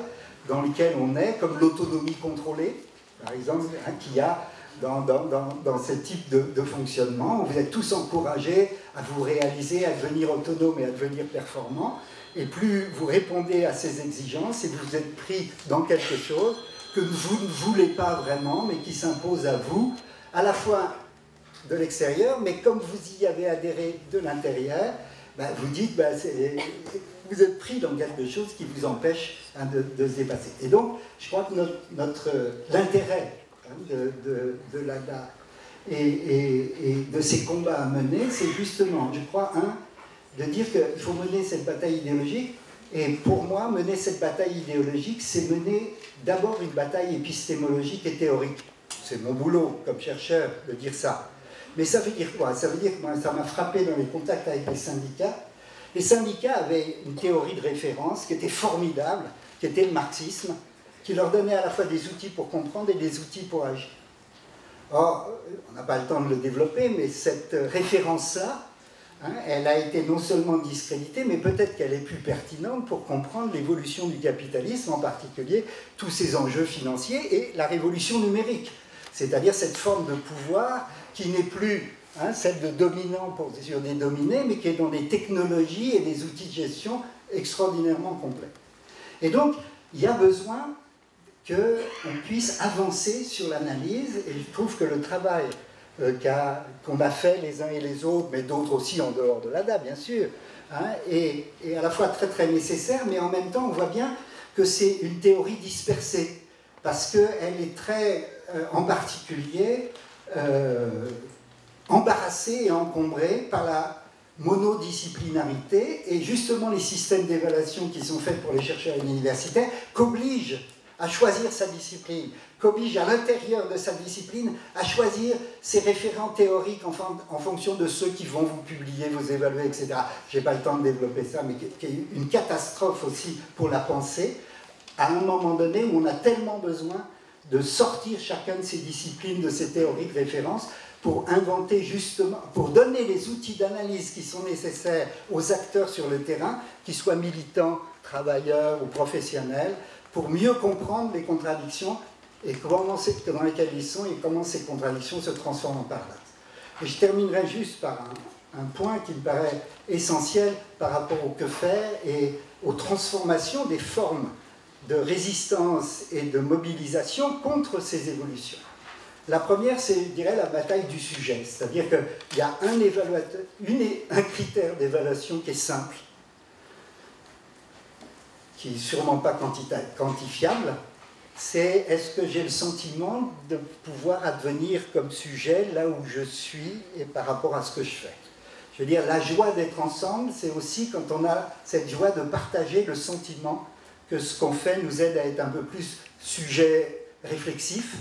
dans lesquelles on est, comme l'autonomie contrôlée, par exemple, qu'il y a dans ce type de fonctionnement, où vous êtes tous encouragés à vous réaliser, à devenir autonome et à devenir performant, et plus vous répondez à ces exigences, et vous êtes pris dans quelque chose que vous ne voulez pas vraiment, mais qui s'impose à vous, à la fois de l'extérieur, mais comme vous y avez adhéré de l'intérieur, vous dites, vous êtes pris dans quelque chose qui vous empêche de se dépasser. Et donc, je crois que l'intérêt de l'ADA et de ces combats à mener, c'est justement, je crois, de dire qu'il faut mener cette bataille idéologique. Et pour moi, mener cette bataille idéologique, c'est mener d'abord une bataille épistémologique et théorique. C'est mon boulot comme chercheur de dire ça. Mais ça veut dire quoi? Ça veut dire que moi, ça m'a frappé dans les contacts avec les syndicats. Les syndicats avaient une théorie de référence qui était formidable, qui était le marxisme, qui leur donnait à la fois des outils pour comprendre et des outils pour agir. Or, on n'a pas le temps de le développer, mais cette référence-là, elle a été non seulement discréditée, mais peut-être qu'elle est plus pertinente pour comprendre l'évolution du capitalisme, en particulier tous ses enjeux financiers et la révolution numérique. C'est-à-dire cette forme de pouvoir qui n'est plus celle de dominant sur des dominés, mais qui est dans des technologies et des outils de gestion extraordinairement complets. Et donc, il y a besoin qu'on puisse avancer sur l'analyse, et je trouve que le travail qu'on a fait les uns et les autres, mais d'autres aussi en dehors de l'ADA, bien sûr, est à la fois très très nécessaire, mais en même temps, on voit bien que c'est une théorie dispersée, parce qu'elle est très, en particulier, embarrassée et encombrée par la monodisciplinarité, et justement les systèmes d'évaluation qui sont faits pour les chercheurs universitaires qu'obligent à choisir sa discipline, qu'oblige à l'intérieur de sa discipline à choisir ses référents théoriques en fonction de ceux qui vont vous publier, vous évaluer, etc. Je n'ai pas le temps de développer ça, mais qui est une catastrophe aussi pour la pensée, à un moment donné où on a tellement besoin de sortir chacun de ces disciplines, de ces théories de référence, pour inventer justement, pour donner les outils d'analyse qui sont nécessaires aux acteurs sur le terrain, qu'ils soient militants, travailleurs ou professionnels, pour mieux comprendre les contradictions et dans lesquelles ils sont et comment ces contradictions se transforment en paradoxes. Et je terminerai juste par un point qui me paraît essentiel par rapport au que faire et aux transformations des formes de résistance et de mobilisation contre ces évolutions. La première, c'est, je dirais, la bataille du sujet, c'est-à-dire qu'il y a un critère d'évaluation qui est simple, qui n'est sûrement pas quantifiable, c'est est-ce que j'ai le sentiment de pouvoir advenir comme sujet là où je suis et par rapport à ce que je fais. Je veux dire, la joie d'être ensemble, c'est aussi quand on a cette joie de partager le sentiment que ce qu'on fait nous aide à être un peu plus sujet réflexif,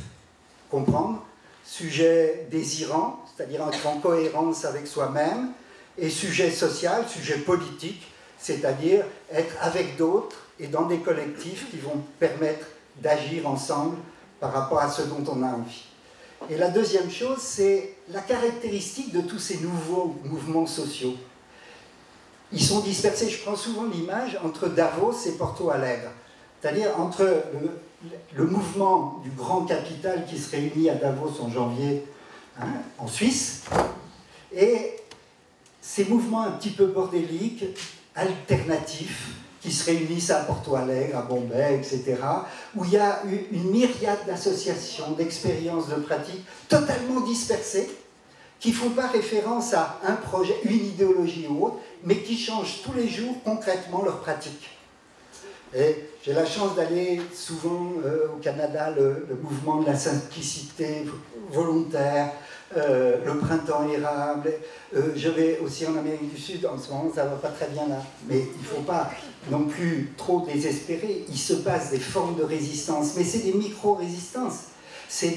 comprendre, sujet désirant, c'est-à-dire être en cohérence avec soi-même, et sujet social, sujet politique, c'est-à-dire être avec d'autres et dans des collectifs qui vont permettre d'agir ensemble par rapport à ce dont on a envie. Et la deuxième chose, c'est la caractéristique de tous ces nouveaux mouvements sociaux. Ils sont dispersés, je prends souvent l'image entre Davos et Porto Alegre, c'est-à-dire entre le mouvement du grand capital qui se réunit à Davos en janvier, en Suisse, et ces mouvements un petit peu bordéliques, alternatifs, qui se réunissent à Porto Alegre, à Bombay, etc., où il y a une myriade d'associations, d'expériences, de pratiques totalement dispersées, qui ne font pas référence à un projet, une idéologie ou autre, mais qui changent tous les jours concrètement leurs pratiques. Et j'ai la chance d'aller souvent au Canada, le mouvement de la simplicité volontaire, le printemps érable. Je vais aussi en Amérique du Sud, en ce moment ça ne va pas très bien là, mais il ne faut pas non plus trop désespérer. Il se passe des formes de résistance, mais c'est des micro-résistances. C'est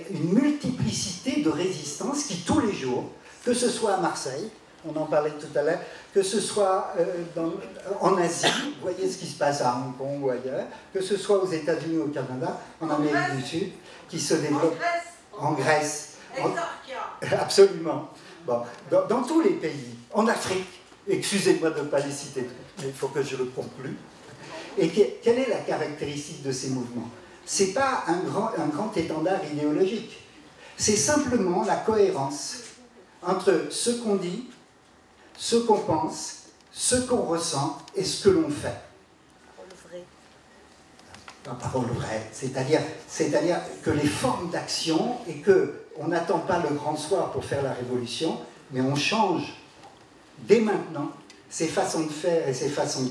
une multiplicité de résistances qui tous les jours, que ce soit à Marseille, on en parlait tout à l'heure, que ce soit en Asie, vous voyez ce qui se passe à Hong Kong ou ailleurs, que ce soit aux États-Unis ou au Canada, en Amérique du Sud, qui se développe en Grèce. Absolument. Bon, dans tous les pays, en Afrique, excusez-moi de ne pas les citer tous, mais il faut que je le conclue. Et quelle est la caractéristique de ces mouvements? Ce n'est pas un grand étendard idéologique. C'est simplement la cohérence entre ce qu'on dit, ce qu'on pense, ce qu'on ressent et ce que l'on fait. La parole vraie, c'est-à-dire que les formes d'action, et qu'on n'attend pas le grand soir pour faire la révolution, mais on change dès maintenant ses façons de faire et ses façons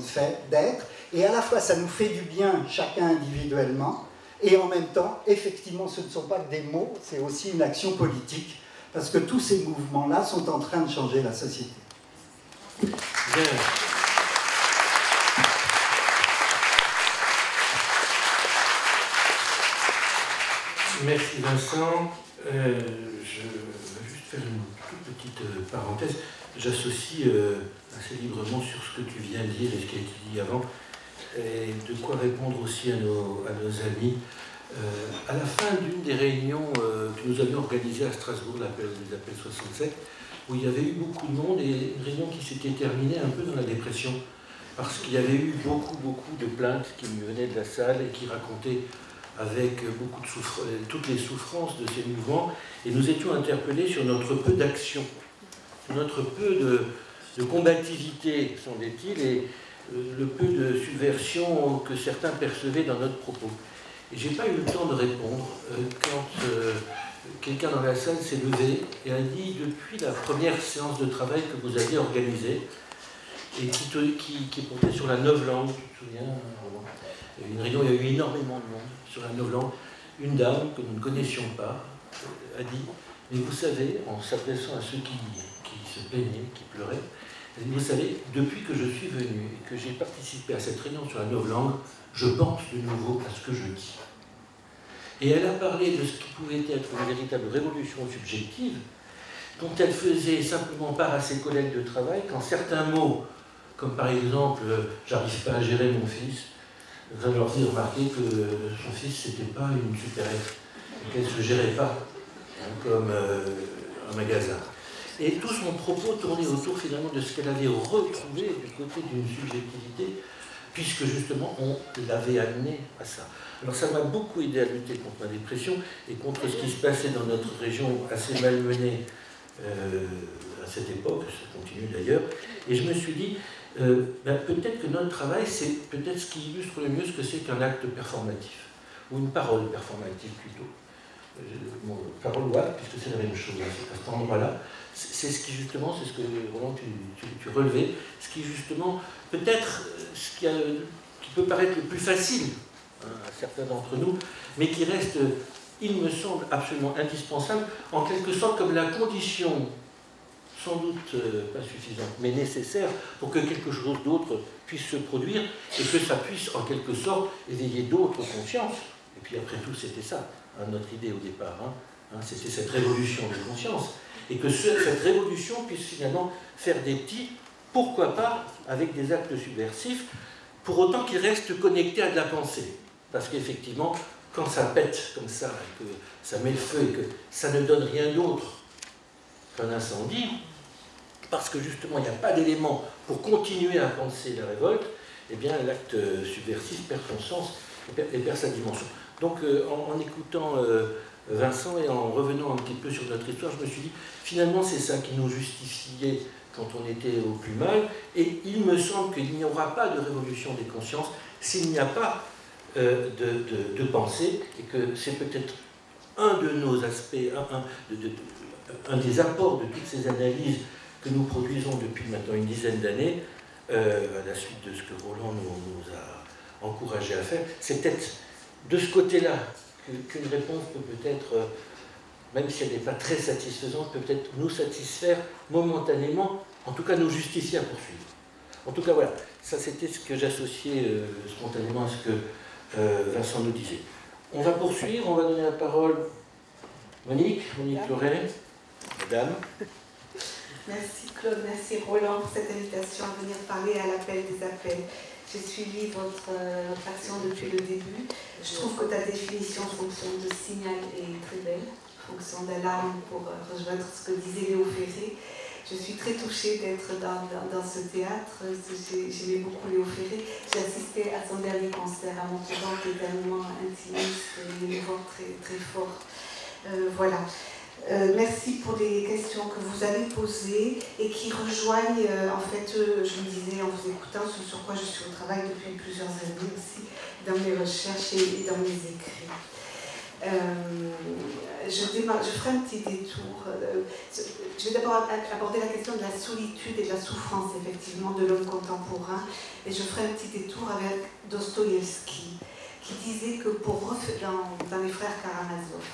d'être, et à la fois ça nous fait du bien chacun individuellement, et en même temps, effectivement, ce ne sont pas que des mots, c'est aussi une action politique, parce que tous ces mouvements-là sont en train de changer la société. Bien. Merci Vincent. Je vais juste faire une toute petite parenthèse. J'associe assez librement sur ce que tu viens de dire et ce qui a été dit avant, et de quoi répondre aussi à nos amis. À la fin d'une des réunions que nous avions organisées à Strasbourg, l'appel 67, où il y avait eu beaucoup de monde, et une réunion qui s'était terminée un peu dans la dépression, parce qu'il y avait eu beaucoup de plaintes qui me venaient de la salle et qui racontaient avec beaucoup de toutes les souffrances de ces mouvements, et nous étions interpellés sur notre peu d'action, notre peu de combativité, semblait-il, et le peu de subversion que certains percevaient dans notre propos. Et je n'ai pas eu le temps de répondre quand quelqu'un dans la salle s'est levé et a dit, depuis la première séance de travail que vous aviez organisée, et qui portait sur la novlangue, tu te souviens, une réunion où il y a eu énormément de monde sur la novlangue, une dame que nous ne connaissions pas a dit, mais vous savez, en s'adressant à ceux qui se plaignaient, qui pleuraient, elle dit, vous savez, depuis que je suis venu et que j'ai participé à cette réunion sur la novlangue, je pense de nouveau à ce que je dis. Et elle a parlé de ce qui pouvait être une véritable révolution subjective, dont elle faisait simplement part à ses collègues de travail, quand certains mots, comme par exemple « j'arrive pas à gérer mon fils », ça leur fait remarquer que son fils, c'était pas une supérette, et qu'elle ne se gérait pas comme un magasin. Et tout son propos tournait autour finalement de ce qu'elle avait retrouvé du côté d'une subjectivité, puisque justement on l'avait amené à ça. Alors ça m'a beaucoup aidé à lutter contre ma dépression et contre ce qui se passait dans notre région assez malmenée à cette époque, ça continue d'ailleurs, et je me suis dit, peut-être que notre travail, c'est peut-être ce qui illustre le mieux ce que c'est qu'un acte performatif, ou une parole performative plutôt. Parole ou acte, puisque c'est la même chose à cet endroit-là. C'est ce qui justement, c'est ce que Roland tu relevais, ce qui justement, peut-être ce qui peut paraître le plus facile à certains d'entre nous, mais qui reste, il me semble, absolument indispensable, en quelque sorte comme la condition, sans doute pas suffisante, mais nécessaire pour que quelque chose d'autre puisse se produire et que ça puisse en quelque sorte éveiller d'autres consciences. Et puis après tout, c'était ça, notre idée au départ, c'était cette révolution de conscience. Et que cette révolution puisse finalement faire des petits, pourquoi pas, avec des actes subversifs, pour autant qu'ils restent connectés à de la pensée. Parce qu'effectivement, quand ça pète comme ça, et que ça met le feu, et que ça ne donne rien d'autre qu'un incendie, parce que justement il n'y a pas d'élément pour continuer à penser la révolte, eh bien l'acte subversif perd son sens et perd sa dimension. Donc en écoutant Vincent et en revenant un petit peu sur notre histoire, je me suis dit, finalement c'est ça qui nous justifiait quand on était au plus mal, et il me semble qu'il n'y aura pas de révolution des consciences s'il n'y a pas de pensée, et que c'est peut-être un de nos aspects, un des apports de toutes ces analyses que nous produisons depuis maintenant une dizaine d'années, à la suite de ce que Roland nous a encouragé à faire. C'est peut-être de ce côté-là qu'une réponse peut peut-être, même si elle n'est pas très satisfaisante, peut peut-être nous satisfaire momentanément, en tout cas nous justifier à poursuivre. En tout cas, voilà, ça c'était ce que j'associais spontanément à ce que Vincent nous disait. On va poursuivre, on va donner la parole à Monique Loret, madame. Merci Claude, merci Roland pour cette invitation à venir parler à l'appel des appels. J'ai suivi votre action depuis le début. Je trouve que ta définition fonction de signal est très belle, fonction d'alarme pour rejoindre ce que disait Léo Ferré. Je suis très touchée d'être dans ce théâtre. J'aimais beaucoup Léo Ferré. J'ai assisté à son dernier concert à Montauban, qui est un moment intimiste et émouvant très, très fort. Voilà. Merci pour les questions que vous avez posées et qui rejoignent, en fait, je me disais en vous écoutant, ce sur quoi je suis au travail depuis plusieurs années aussi, dans mes recherches et dans mes écrits. Je ferai un petit détour. Je vais d'abord aborder la question de la solitude et de la souffrance, effectivement, de l'homme contemporain. Et je ferai un petit détour avec Dostoïevski, qui disait que dans les frères Karamazov,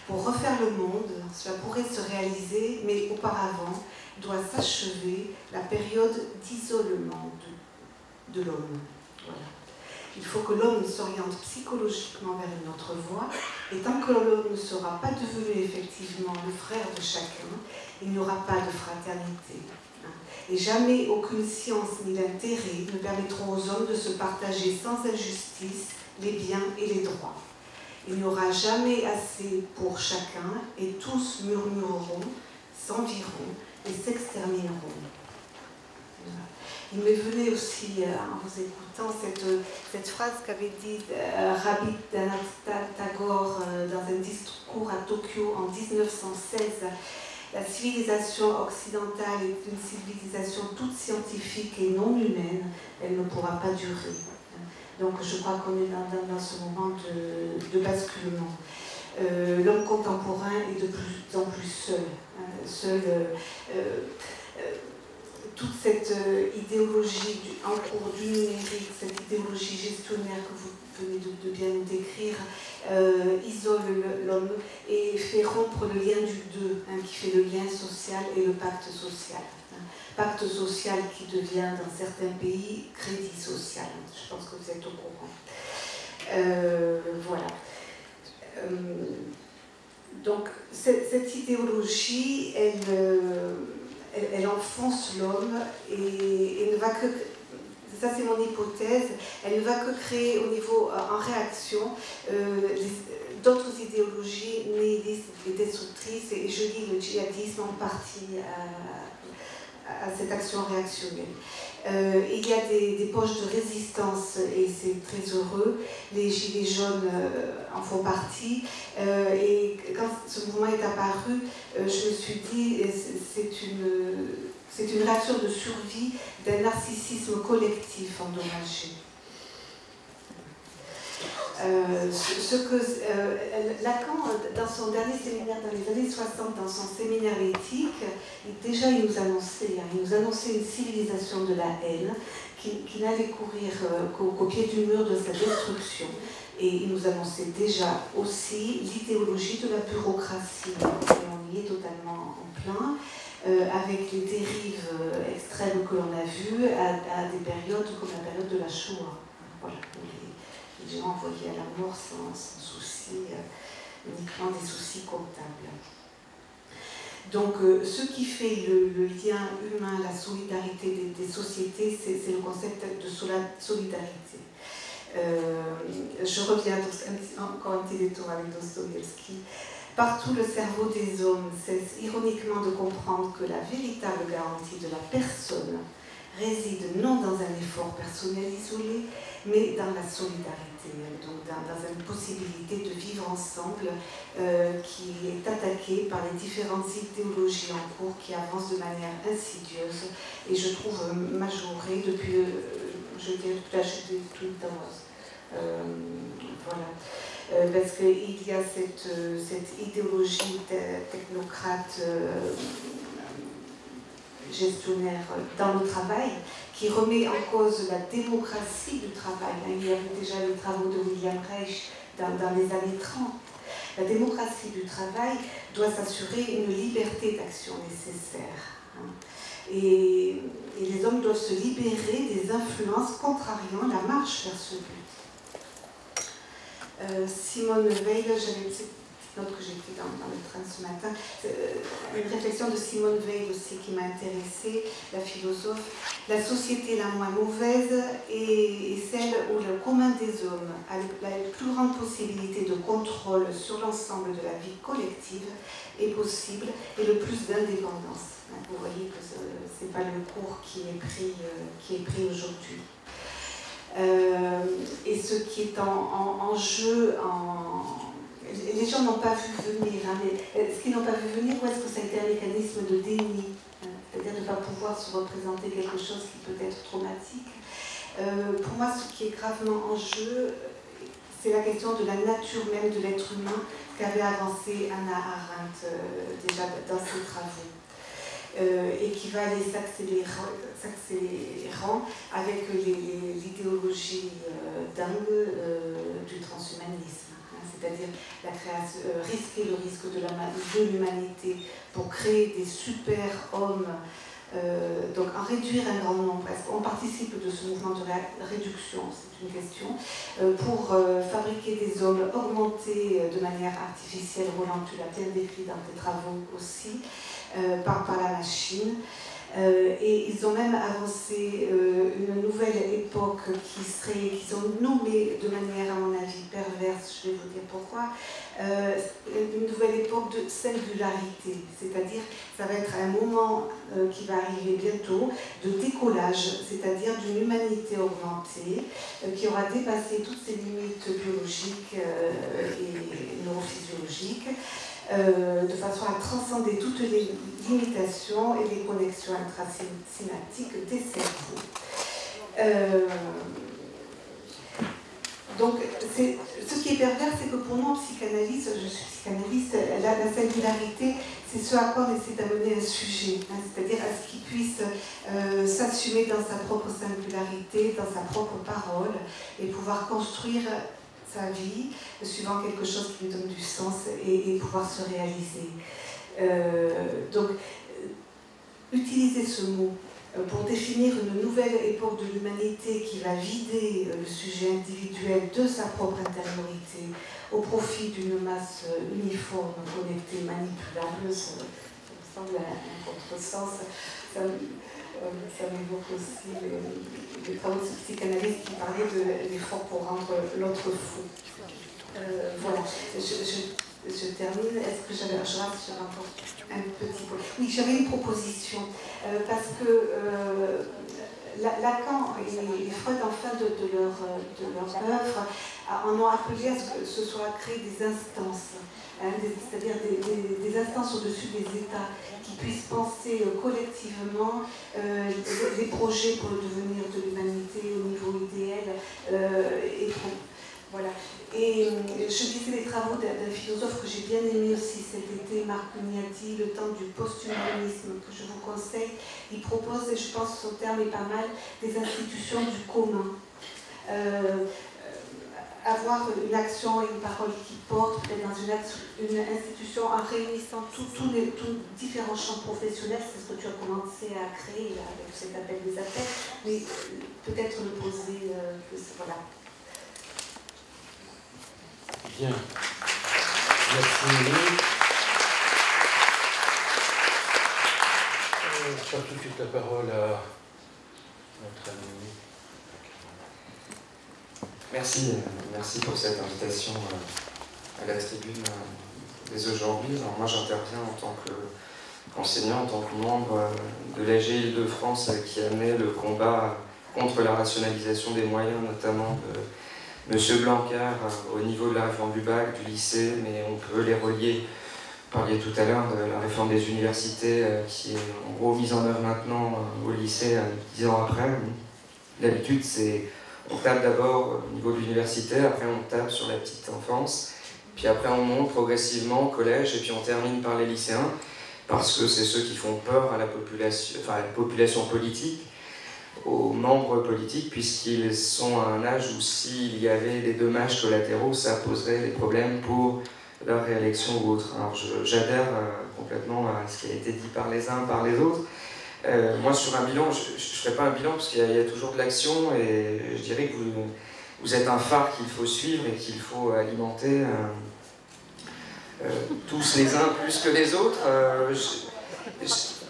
pour refaire le monde, cela pourrait se réaliser, mais auparavant, doit s'achever la période d'isolement de l'homme. Voilà. Il faut que l'homme s'oriente psychologiquement vers une autre voie, et tant que l'homme ne sera pas devenu effectivement le frère de chacun, il n'y aura pas de fraternité. Et jamais aucune science ni l'intérêt ne permettront aux hommes de se partager sans injustice les biens et les droits. Il n'y aura jamais assez pour chacun, et tous murmureront, s'environt et s'extermineront. Voilà. Il me venait aussi, en vous écoutant, cette phrase qu'avait dit Rabindranath Tagore dans un discours à Tokyo en 1916. La civilisation occidentale est une civilisation toute scientifique et non humaine. Elle ne pourra pas durer. Donc je crois qu'on est dans ce moment de basculement. L'homme contemporain est de plus en plus seul. Toute cette idéologie en cours du numérique, cette idéologie gestionnaire que vous venez de bien nous décrire, isole l'homme et fait rompre le lien du deux, qui fait le lien social et le pacte social. Pacte social qui devient dans certains pays crédit social. Je pense que vous êtes au courant. Voilà. Donc cette idéologie, elle enfonce l'homme et ne va que, ça c'est mon hypothèse, elle ne va que créer au niveau, en réaction, d'autres idéologies nihilistes et destructrices, et je lis le djihadisme en partie à cette action réactionnelle. Il y a des poches de résistance et c'est très heureux. Les Gilets jaunes en font partie. Et quand ce mouvement est apparu, je me suis dit c'est une réaction de survie d'un narcissisme collectif endommagé. Lacan, dans son dernier séminaire, dans les années 60, dans son séminaire éthique, déjà il nous annonçait une civilisation de la haine qui n'allait courir qu'au pied du mur de sa destruction. Et il nous annonçait déjà aussi l'idéologie de la bureaucratie. Et on y est totalement en plein, avec les dérives extrêmes que l'on a vues à des périodes comme la période de la Shoah. Voilà. Les gens envoyés à la mort sans souci, uniquement des soucis comptables. Donc, ce qui fait le lien humain, la solidarité des sociétés, c'est le concept de solidarité. Je reviens encore un petit détour avec Dostoïevski. Partout le cerveau des hommes cesse ironiquement de comprendre que la véritable garantie de la personne réside non dans un effort personnel isolé, mais dans la solidarité, donc dans une possibilité de vivre ensemble qui est attaquée par les différentes idéologies en cours qui avancent de manière insidieuse et je trouve majorée depuis, je dirais, la chute des Twin Towers. Voilà. Parce qu'il y a cette idéologie technocrate gestionnaire dans le travail, qui remet en cause la démocratie du travail. Il y avait déjà les travaux de William Reich dans les années 30. La démocratie du travail doit s'assurer une liberté d'action nécessaire. Et les hommes doivent se libérer des influences contrariant la marche vers ce but. Simone Weil, j'avais une petite note que j'ai prise dans le train ce matin, une réflexion de Simone Weil aussi qui m'a intéressée, la philosophe. La société la moins mauvaise est celle où le commun des hommes a la plus grande possibilité de contrôle sur l'ensemble de la vie collective est possible et le plus d'indépendance. Vous voyez que ce n'est pas le cours qui est pris aujourd'hui. Et ce qui est en jeu, les gens n'ont pas vu venir, mais ce qu'ils n'ont pas vu venir, ou est-ce que ça a été un mécanisme de déni, c'est-à-dire de ne pas pouvoir se représenter quelque chose qui peut être traumatique. Pour moi, ce qui est gravement en jeu, c'est la question de la nature même de l'être humain qu'avait avancé Hannah Arendt déjà dans ses travaux. Et qui va aller s'accélérant avec l'idéologie dingue du transhumanisme, hein, c'est-à-dire la création, risquer le risque de l'humanité pour créer des super-hommes, donc en réduire un grand nombre, parce qu'on participe de ce mouvement de réduction, c'est une question, pour fabriquer des hommes augmentés de manière artificielle. Roland, tu l'as bien décrit dans tes travaux aussi, par la machine. Et ils ont même avancé une nouvelle époque qu'ils ont nommée de manière, à mon avis, perverse, je vais vous dire pourquoi, une nouvelle époque de singularité, c'est-à-dire ça va être un moment qui va arriver bientôt de décollage, c'est-à-dire d'une humanité augmentée qui aura dépassé toutes ses limites biologiques et neurophysiologiques, de façon à transcender toutes les limitations et les connexions intrasynaptiques des cerveaux. Donc, ce qui est pervers, c'est que pour nous, en psychanalyste, je suis psychanalyste, la singularité, c'est ce à quoi on essaie d'amener un sujet, hein, c'est-à-dire à ce qu'il puisse s'assumer dans sa propre singularité, dans sa propre parole, et pouvoir construire sa vie, suivant quelque chose qui lui donne du sens et pouvoir se réaliser. Donc, utiliser ce mot pour définir une nouvelle époque de l'humanité qui va vider le sujet individuel de sa propre intériorité au profit d'une masse uniforme, connectée, manipulable, ça me semble un contresens. Ça m'évoque aussi les travaux de ce psychanalyste qui parlait de l'effort pour rendre l'autre fou. Voilà, je termine. Est-ce que j'avais encore un petit point? Oui, j'avais une proposition, parce que Lacan et Freud, en fin de leur œuvre, en ont appelé à ce que ce soit créé des instances, hein, c'est-à-dire des instances au-dessus des États qui puissent penser collectivement les projets pour le devenir de l'humanité au niveau idéal. Voilà. Et je lisais les travaux d'un philosophe que j'ai bien aimé aussi cet été, Marc Mignati, Le temps du post-humanisme, que je vous conseille. Il propose, et je pense que son terme est pas mal, des institutions du commun. Avoir une action et une parole qui portent, peut-être dans une institution en réunissant tous différents champs professionnels, c'est ce que tu as commencé à créer là, avec cet appel des appels, mais peut-être le poser, voilà. Bien. Merci. Je passe tout de suite la parole à notre ami. Merci pour cette invitation à la tribune dès aujourd'hui. Alors moi j'interviens en tant qu'enseignant, en tant que membre de l'AG Île-de-France qui a mené le combat contre la rationalisation des moyens, notamment de M. Blanquer au niveau de la réforme du bac, du lycée, mais on peut les relier. Vous parliez tout à l'heure de la réforme des universités qui est en gros mise en œuvre maintenant au lycée 10 ans après. D'habitude, on tape d'abord au niveau de l'université, après on tape sur la petite enfance, puis après on monte progressivement au collège et puis on termine par les lycéens, parce que c'est ceux qui font peur à la population politique, aux membres politiques, puisqu'ils sont à un âge où s'il y avait des dommages collatéraux, ça poserait des problèmes pour leur réélection ou autre. Alors j'adhère complètement à ce qui a été dit par les uns, par les autres. Moi sur un bilan, je ne ferai pas un bilan parce qu'il y a toujours de l'action et je dirais que vous êtes un phare qu'il faut suivre et qu'il faut alimenter tous les uns plus que les autres.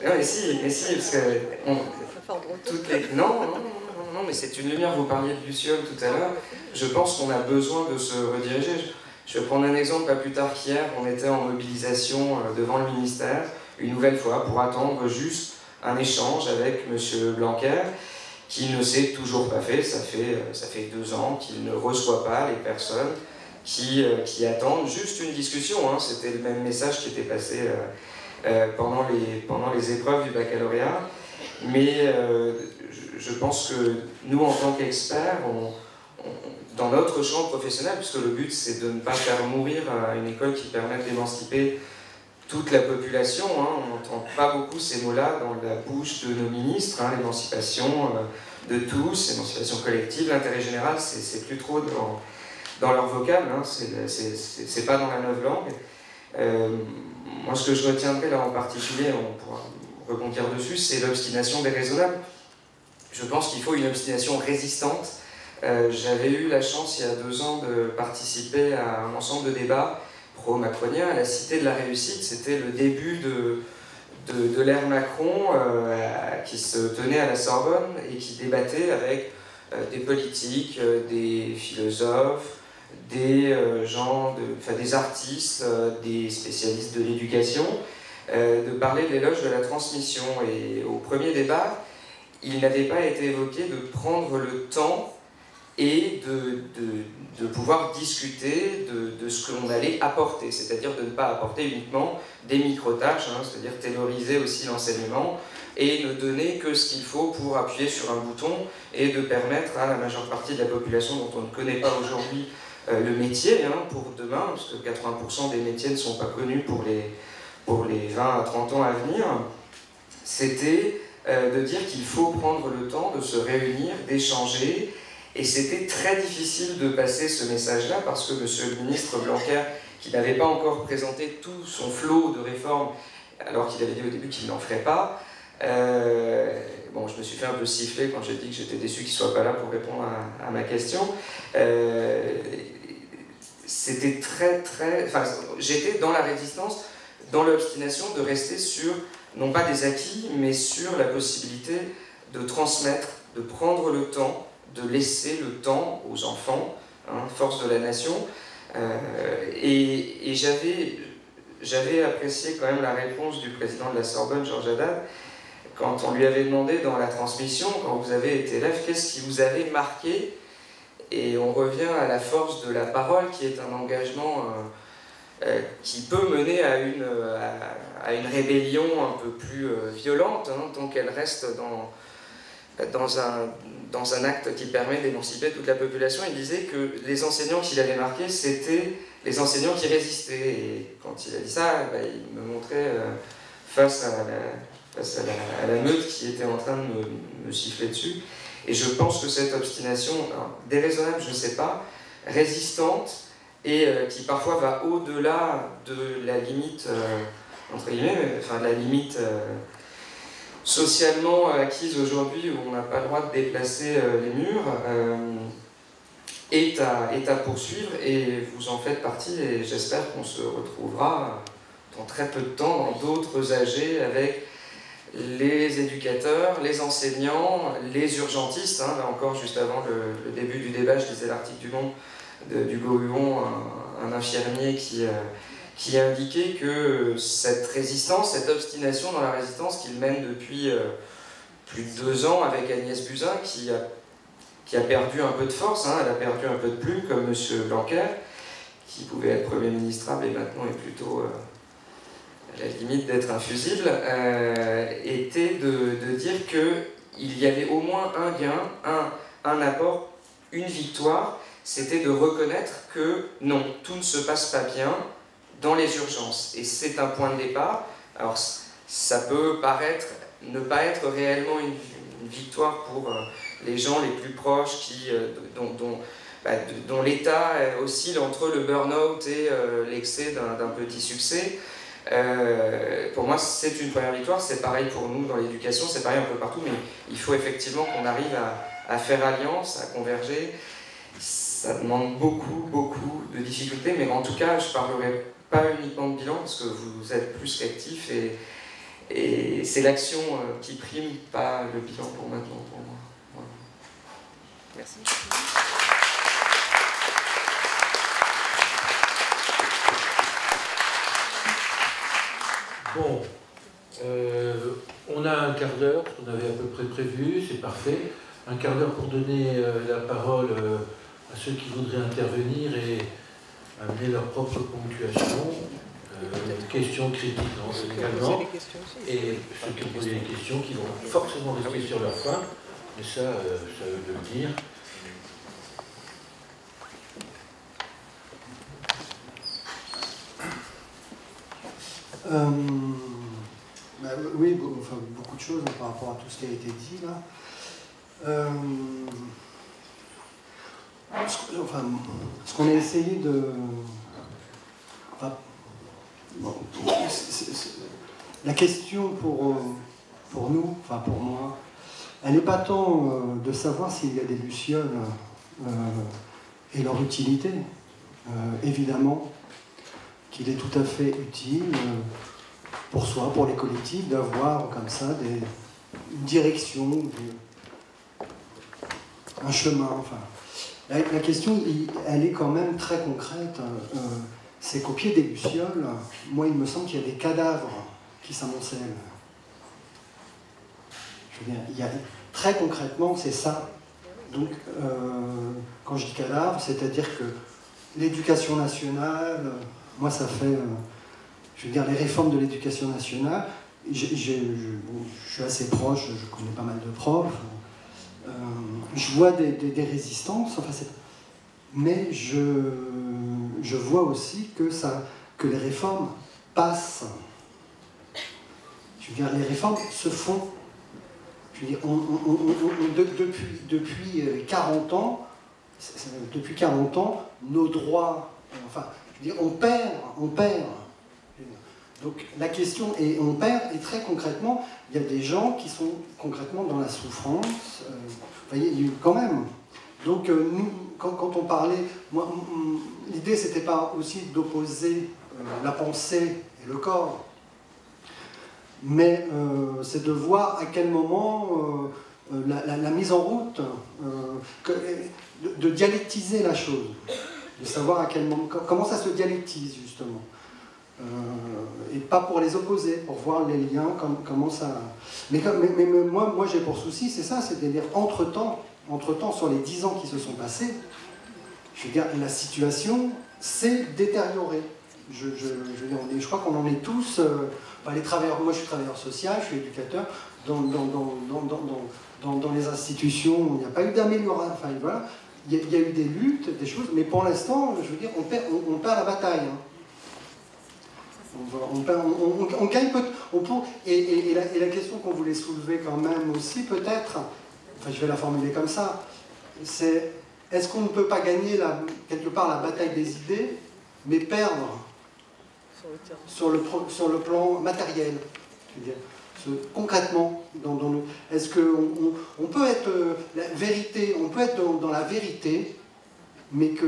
Mais si, parce que... Non, mais c'est une lumière. Vous parliez de Luciole tout à l'heure. Je pense qu'on a besoin de se rediriger. Je vais prendre un exemple. Pas plus tard qu'hier, on était en mobilisation devant le ministère, une nouvelle fois, pour attendre juste un échange avec M. Blanquer, qui ne s'est toujours pas fait. Ça fait 2 ans qu'il ne reçoit pas les personnes qui attendent juste une discussion. Hein. C'était le même message qui était passé pendant les épreuves du baccalauréat. Mais je pense que nous, en tant qu'experts, dans notre champ professionnel, puisque le but c'est de ne pas faire mourir une école qui permette d'émanciper toute la population. On n'entend pas beaucoup ces mots-là dans la bouche de nos ministres, l'émancipation de tous, l'émancipation collective, l'intérêt général, c'est plus trop dans leur vocable, c'est pas dans la neuve langue. Moi, ce que je retiendrai là en particulier, on pourra rebondir dessus, c'est l'obstination déraisonnable. Je pense qu'il faut une obstination résistante. J'avais eu la chance, il y a 2 ans, de participer à un ensemble de débats pro-macroniens à la Cité de la Réussite. C'était le début de l'ère Macron qui se tenait à la Sorbonne et qui débattait avec des politiques, des philosophes, des des artistes, des spécialistes de l'éducation, de parler de l'éloge de la transmission. Et au premier débat, il n'avait pas été évoqué de prendre le temps et de pouvoir discuter de ce que l'on allait apporter, c'est-à-dire de ne pas apporter uniquement des micro-tâches, c'est-à-dire tailoriser aussi l'enseignement et ne donner que ce qu'il faut pour appuyer sur un bouton et de permettre à la majeure partie de la population dont on ne connaît pas aujourd'hui le métier pour demain, parce que 80% des métiers ne sont pas connus pour les 20 à 30 ans à venir, c'était de dire qu'il faut prendre le temps de se réunir, d'échanger. Et c'était très difficile de passer ce message-là parce que monsieur le ministre Blanquer, qui n'avait pas encore présenté tout son flot de réformes, alors qu'il avait dit au début qu'il n'en ferait pas, bon, je me suis fait un peu siffler quand j'ai dit que j'étais déçu qu'il ne soit pas là pour répondre à ma question. C'était j'étais dans la résistance, dans l'obstination de rester sur, non pas des acquis, mais sur la possibilité de transmettre, de prendre le temps, de laisser le temps aux enfants, force de la nation. Et j'avais apprécié quand même la réponse du président de la Sorbonne, Georges Haddad, quand on lui avait demandé dans la transmission, quand vous avez été élève, qu'est-ce qui vous avait marqué? Et on revient à la force de la parole, qui est un engagement qui peut mener à une rébellion un peu plus violente, tant qu'elle reste dans un acte qui permet d'émanciper toute la population. Il disait que les enseignants qu'il avait marqués, c'était les enseignants qui résistaient. Et quand il a dit ça, il me montrait face à la meute qui était en train de me siffler dessus. Et je pense que cette obstination, déraisonnable, je ne sais pas, résistante, et qui parfois va au-delà de la limite, entre guillemets, de la limite socialement acquise aujourd'hui, où on n'a pas le droit de déplacer les murs, est à poursuivre, et vous en faites partie, et j'espère qu'on se retrouvera dans très peu de temps dans d'autres AG avec les éducateurs, les enseignants, les urgentistes. Là encore, juste avant le début du débat, je lisais l'article du Monde d'Hugo Huon, un infirmier qui a indiqué que cette résistance, cette obstination dans la résistance qu'il mène depuis plus de 2 ans avec Agnès Buzyn, qui a perdu un peu de force, elle a perdu un peu de plume, comme M. Blanquer, qui pouvait être Premier ministrable et maintenant est plutôt à la limite d'être infusible, était de dire qu'il y avait au moins un gain, un apport, une victoire, c'était de reconnaître que non, tout ne se passe pas bien dans les urgences. Et c'est un point de départ. Alors ça peut ne pas être réellement une victoire pour les gens les plus proches dont l'état oscille entre le burn-out et l'excès d'un petit succès. Pour moi, c'est une première victoire. C'est pareil pour nous dans l'éducation, c'est pareil un peu partout, mais il faut effectivement qu'on arrive à faire alliance, à converger. Ça demande beaucoup de difficultés, mais en tout cas, je ne parlerai pas uniquement de bilan, parce que vous êtes plus qu'actifs, et c'est l'action qui prime, pas le bilan pour maintenant, pour moi. Voilà. Merci. Bon, on a un quart d'heure, on avait à peu près prévu, c'est parfait. Un quart d'heure pour donner la parole à ceux qui voudraient intervenir et amener leur propre ponctuation, questions, critiques également, et ceux qui ont posé des questions qui vont forcément rester sur leur fin, mais ça, ça veut le dire. Oui, enfin, beaucoup de choses par rapport à tout ce qui a été dit là. Ce qu'on a essayé de... Enfin, bon, la question pour nous, enfin pour moi, elle n'est pas tant de savoir s'il y a des lucioles et leur utilité. Évidemment qu'il est tout à fait utile pour soi, pour les collectifs, d'avoir comme ça une direction, un chemin. Enfin, la question, elle est quand même très concrète. C'est qu'au pied des lucioles, moi, il me semble qu'il y a des cadavres qui s'amoncellent. Je veux dire, très concrètement, c'est ça. Donc, quand je dis cadavre, c'est-à-dire que l'éducation nationale, moi, ça fait... je veux dire, les réformes de l'éducation nationale, je suis assez proche, je connais pas mal de profs, je vois des résistances, enfin, mais je vois aussi que les réformes passent. Je veux dire, les réformes se font. Je veux dire, depuis 40 ans, nos droits, enfin, je veux dire, on perd. Donc la question, et on perd, et très concrètement, il y a des gens qui sont concrètement dans la souffrance, vous voyez, quand même. Donc nous, quand on parlait, l'idée c'était pas aussi d'opposer la pensée et le corps, mais c'est de voir à quel moment la mise en route, de dialectiser la chose, de savoir à quel moment, comment ça se dialectise justement. Et pas pour les opposer, pour voir les liens, comment ça... Mais moi j'ai pour souci, c'est ça, c'est-à-dire entre-temps, sur les 10 ans qui se sont passés, je veux dire, la situation s'est détériorée. Je crois qu'on en est tous... les travailleurs, moi je suis travailleur social, je suis éducateur, dans les institutions, il n'y a pas eu d'amélioration, enfin voilà, il y a eu des luttes, des choses, mais pour l'instant, je veux dire, on perd la bataille. Hein. On gagne peut-être. Et la question qu'on voulait soulever quand même aussi, peut-être, enfin je vais la formuler comme ça, c'est est-ce qu'on ne peut pas gagner quelque part la bataille des idées, mais perdre sur le plan matériel, je veux dire, concrètement, est-ce qu'on peut être la vérité, on peut être dans la vérité, mais que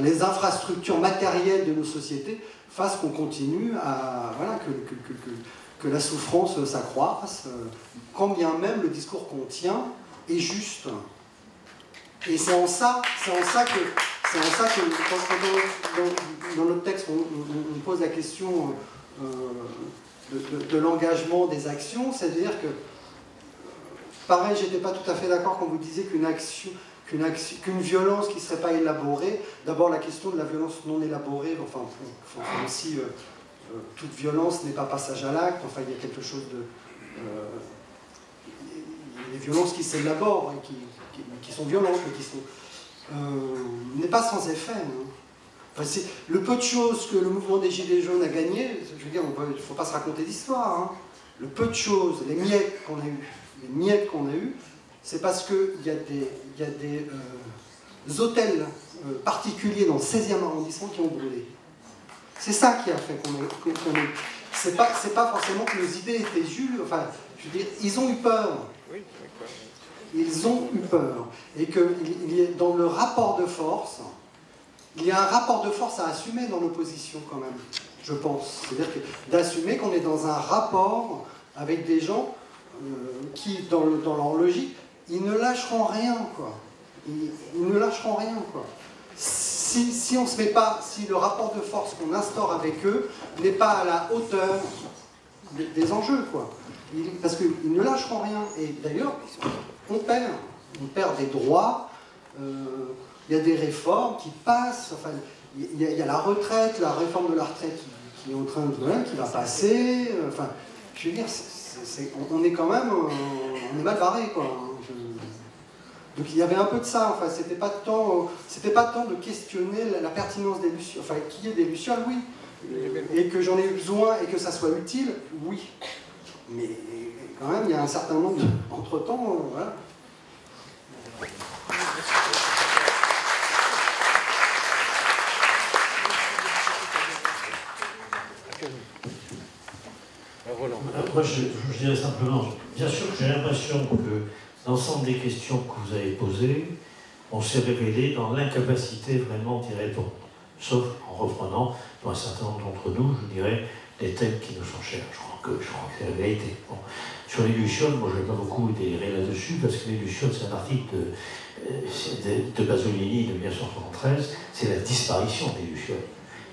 les infrastructures matérielles de nos sociétés fassent qu'on continue à que la souffrance s'accroisse, quand bien même le discours qu'on tient est juste. Et c'est en ça que dans notre texte on pose la question de l'engagement des actions, c'est-à-dire que pareil, j'étais pas tout à fait d'accord quand vous disiez qu'une violence qui ne serait pas élaborée, d'abord la question de la violence non élaborée, enfin aussi toute violence n'est pas passage à l'acte, enfin il y a quelque chose de... les violences qui s'élaborent et qui sont violentes, mais qui sont... n'est pas sans effet. Hein. Enfin, le peu de choses que le mouvement des Gilets jaunes a gagné, je veux dire, il ne faut pas se raconter d'histoire, hein. Le peu de choses, les miettes qu'on a eues, c'est parce qu'il y a des hôtels particuliers dans le 16e arrondissement qui ont brûlé. C'est ça qui a fait qu'on est... C'est pas forcément que nos idées étaient justes, enfin, je veux dire, ils ont eu peur. Ils ont eu peur. Et que dans le rapport de force, il y a un rapport de force à assumer dans l'opposition quand même, je pense. C'est-à-dire d'assumer qu'on est dans un rapport avec des gens qui, dans leur logique, ils ne lâcheront rien, quoi. Ils ne lâcheront rien, quoi. Si on se met pas, si le rapport de force qu'on instaure avec eux n'est pas à la hauteur des enjeux, quoi. Parce qu'ils ne lâcheront rien. Et d'ailleurs, on perd des droits. Il y a des réformes qui passent. Enfin, il y a la retraite, la réforme de la retraite qui est en train qui va passer. Enfin, je veux dire, on est quand même, on est mal barré, quoi. Donc il y avait un peu de ça, enfin, c'était pas tant de questionner la pertinence des lucioles, enfin, qu'il y ait des lucioles, oui, et que j'en ai besoin et que ça soit utile, oui. Mais quand même, il y a un certain nombre entre-temps, voilà. Moi, je dirais simplement, bien sûr que j'ai l'impression que l'ensemble des questions que vous avez posées, on s'est révélé dans l'incapacité vraiment d'y répondre. Sauf en reprenant, pour un certain nombre d'entre nous, je dirais, des thèmes qui nous sont chers. Je crois que c'est la vérité. Bon. Sur les lucioles, moi je n'ai pas beaucoup déliré là-dessus, parce que les lucioles, c'est un article de Pasolini de 1973, c'est la disparition des lucioles.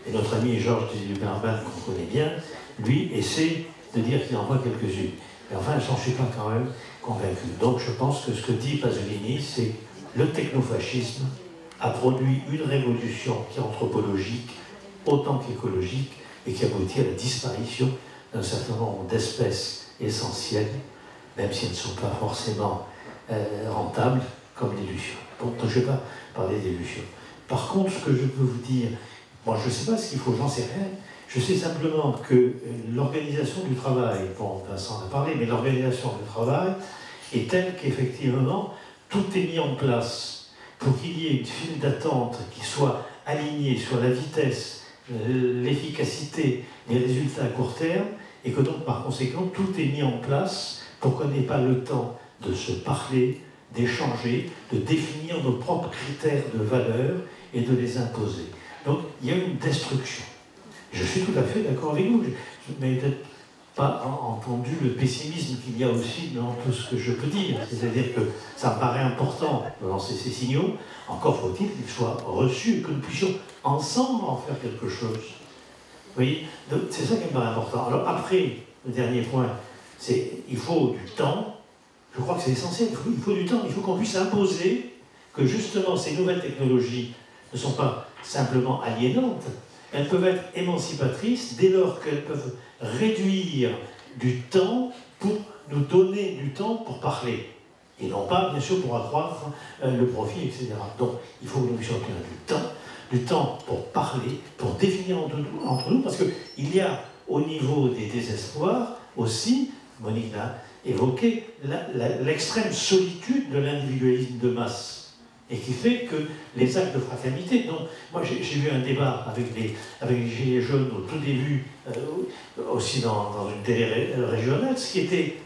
Et notre ami Georges Duberman, qu'on connaît bien, lui essaie de dire qu'il en voit quelques-unes. Mais enfin, je n'en suis pas quand même convaincu. Donc je pense que ce que dit Pasolini, c'est le technofascisme a produit une révolution qui est anthropologique autant qu'écologique et qui aboutit à la disparition d'un certain nombre d'espèces essentielles, même si elles ne sont pas forcément rentables, comme les lucioles. Donc je ne vais pas parler des lucioles. Par contre, ce que je peux vous dire, moi je ne sais pas ce qu'il faut, j'en sais rien. Je sais simplement que l'organisation du travail, bon, Vincent en a parlé, mais l'organisation du travail est telle qu'effectivement, tout est mis en place pour qu'il y ait une file d'attente qui soit alignée sur la vitesse, l'efficacité, les résultats à court terme, et que donc par conséquent, tout est mis en place pour qu'on n'ait pas le temps de se parler, d'échanger, de définir nos propres critères de valeur et de les imposer. Donc il y a une destruction. Je suis tout à fait d'accord avec vous. Je n'ai peut-être pas entendu le pessimisme qu'il y a aussi dans tout ce que je peux dire. C'est-à-dire que ça me paraît important de lancer ces signaux. Encore faut-il qu'ils soient reçus et que nous puissions ensemble en faire quelque chose. Vous voyez, c'est ça qui me paraît important. Alors après, le dernier point, c'est il faut du temps. Je crois que c'est essentiel. Il faut du temps. Il faut qu'on puisse imposer que justement ces nouvelles technologies ne sont pas simplement aliénantes. Elles peuvent être émancipatrices dès lors qu'elles peuvent réduire du temps pour nous donner du temps pour parler. Et non pas, bien sûr, pour accroître le profit, etc. Donc, il faut que nous puissions obtenir du temps pour parler, pour définir entre nous, parce qu'il y a, au niveau des désespoirs, aussi, Monique l'a évoqué, l'extrême solitude de l'individualisme de masse. Et qui fait que les actes de fraternité, donc moi j'ai eu un débat avec les Gilets jaunes au tout début, aussi dans une télé régionale, ce qui était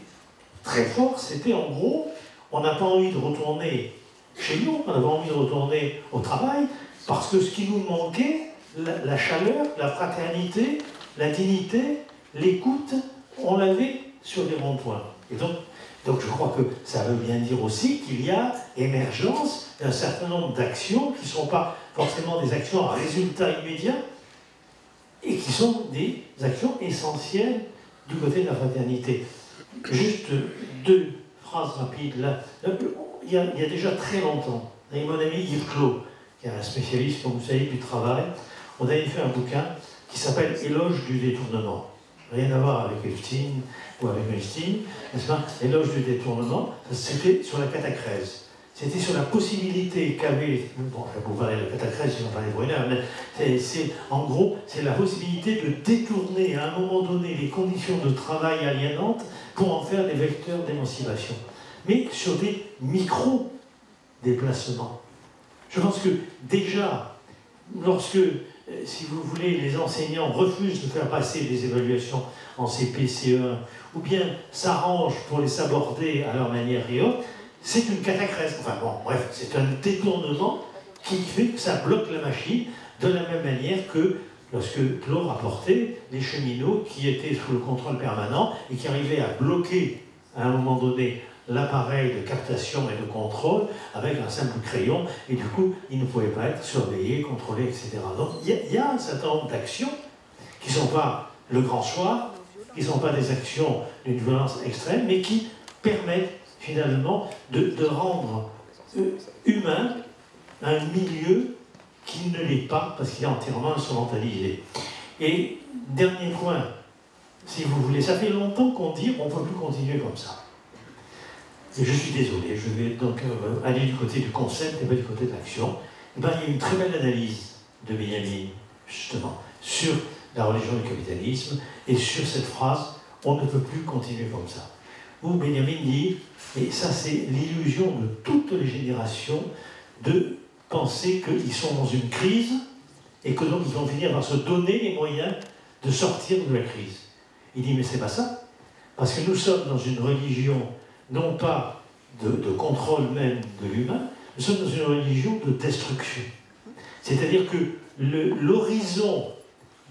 très fort, c'était en gros, on n'a pas envie de retourner chez nous, on n'a pas envie de retourner au travail, parce que ce qui nous manquait, la chaleur, la fraternité, la dignité, l'écoute, on l'avait sur les ronds-points. Et donc je crois que ça veut bien dire aussi qu'il y a émergence d'un certain nombre d'actions qui ne sont pas forcément des actions à résultat immédiat et qui sont des actions essentielles du côté de la fraternité. Juste deux phrases rapides là. Il y a déjà très longtemps, avec mon ami Yves Clos, qui est un spécialiste, comme vous savez, du travail, on avait fait un bouquin qui s'appelle « Éloge du détournement ». Rien à voir avec Epstein ou avec Weinstein, n'est-ce pas? L'éloge du détournement, c'était sur la catacrèse. C'était sur la possibilité qu'avait, bon, je vais vous parler de la catacrèse, je vais en parler pour une heure, mais en gros, c'est la possibilité de détourner à un moment donné les conditions de travail aliénantes pour en faire des vecteurs d'émancipation. Mais sur des micro-déplacements. Je pense que déjà, lorsque, si vous voulez, les enseignants refusent de faire passer des évaluations en CP, CE1, ou bien s'arrangent pour les saborder à leur manière et autres, c'est une catacrèse. Enfin bon, bref, c'est un détournement qui fait que ça bloque la machine de la même manière que lorsque Claude rapportait les cheminots qui étaient sous le contrôle permanent et qui arrivaient à bloquer à un moment donné l'appareil de captation et de contrôle avec un simple crayon, et du coup, ils ne pouvaient pas être surveillés, contrôlés, etc. Donc, il y a un certain nombre d'actions qui ne sont pas le grand soir, qui ne sont pas des actions d'une violence extrême, mais qui permettent finalement de rendre humain un milieu qui ne l'est pas, parce qu'il est entièrement instrumentalisé. Et dernier point, si vous voulez, ça fait longtemps qu'on dit on ne peut plus continuer comme ça. et je suis désolé, je vais donc aller du côté du concept et pas du côté de l'action, il y a une très belle analyse de Benjamin, justement, sur la religion du capitalisme et sur cette phrase « on ne peut plus continuer comme ça ». Où Benjamin dit, et ça c'est l'illusion de toutes les générations, de penser qu'ils sont dans une crise et que donc ils vont finir par se donner les moyens de sortir de la crise. Il dit, mais c'est pas ça, parce que nous sommes dans une religion, non pas de contrôle même de l'humain, nous sommes dans une religion de destruction. C'est-à-dire que l'horizon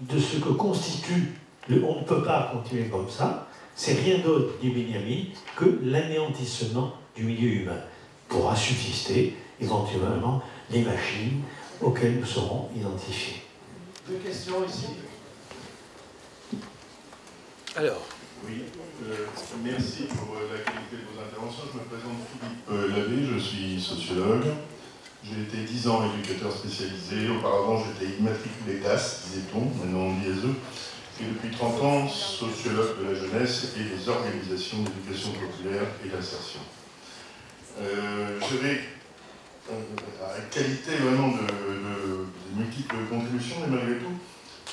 de ce que constitue le « on ne peut pas continuer comme ça », c'est rien d'autre, dit Benjamin, que l'anéantissement du milieu humain. Pourra subsister éventuellement les machines auxquelles nous serons identifiés. Deux questions ici. Alors. Oui, merci pour la qualité de vos interventions. Je me présente Philippe Labbé, je suis sociologue. J'ai été 10 ans éducateur spécialisé. Auparavant, j'étais immatriculé DAS, disait-on, maintenant on dit ESE. Et depuis 30 ans, sociologue de la jeunesse et des organisations d'éducation populaire et d'insertion. Je vais, à la qualité vraiment de multiples contributions, mais malgré tout,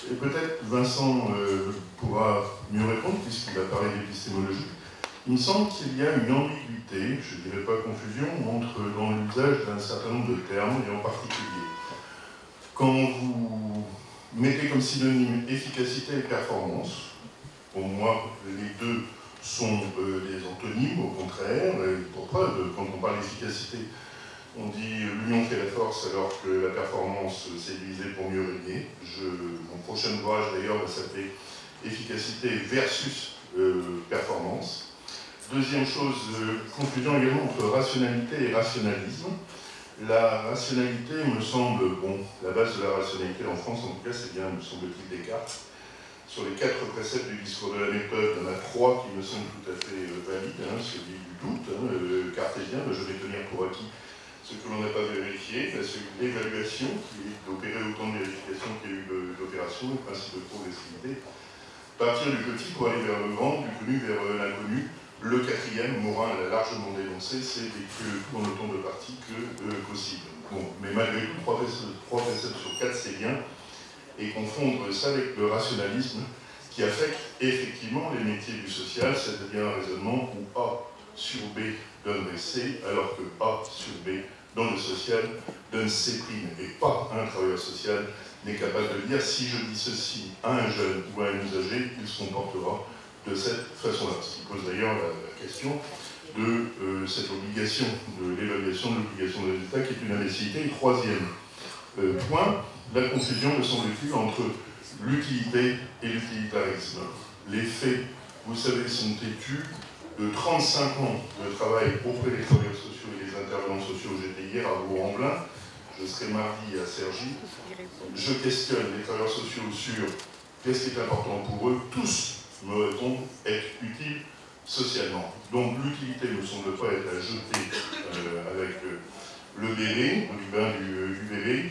et peut-être Vincent pourra mieux répondre, puisqu'il a parlé d'épistémologie. Il me semble qu'il y a une ambiguïté, je ne dirais pas confusion, dans l'usage d'un certain nombre de termes, et en particulier, quand vous mettez comme synonyme efficacité et performance, pour moi, les deux sont des antonymes, au contraire, et pour preuve, quand on parle d'efficacité, on dit l'union fait la force alors que la performance c'est divisé pour mieux régner. Mon prochain ouvrage d'ailleurs va s'appeler efficacité versus performance. Deuxième chose, confusion également entre rationalité et rationalisme. La rationalité me semble, bon, la base de la rationalité en France en tout cas c'est bien, me semble-t-il, Descartes. Sur les 4 préceptes du discours de la méthode, il y en a 3 qui me semblent tout à fait valides, celui du doute, cartésien, je vais tenir pour acquis ce que l'on n'a pas vérifié, celui de l'évaluation, qui est d'opérer autant de vérifications qu'il y a eu d'opérations, le principe de progressivité. Partir du petit pour aller vers le grand, du connu vers l'inconnu. Le quatrième, Morin l'a largement dénoncé, c'est d'écrire tout en autant de parties que possible. Bon, mais malgré tout, 3 préceptes sur 4, c'est bien. Et confondre ça avec le rationalisme qui affecte effectivement les métiers du social, ça devient un raisonnement où A sur B donnerait C, alors que A sur B dans le social donne C', et pas un travailleur social n'est capable de dire si je dis ceci à un jeune ou à un usager, il se comportera de cette façon-là. Ce qui pose d'ailleurs la question de cette obligation de l'évaluation de l'obligation de résultat qui est une imbécilité. Et troisième point, la confusion, me semble-t-il, entre l'utilité et l'utilitarisme. Les faits, vous savez, sont têtus. De 35 ans de travail auprès des travailleurs sociaux et des intervenants sociaux, j'étais hier à Bourg-en-Velin, je serai mardi à Cergy. Je questionne les travailleurs sociaux sur qu'est-ce qui est important pour eux. Tous me répondent être utiles socialement. Donc l'utilité ne me semble pas être à jeter avec le bébé, du bain du bébé.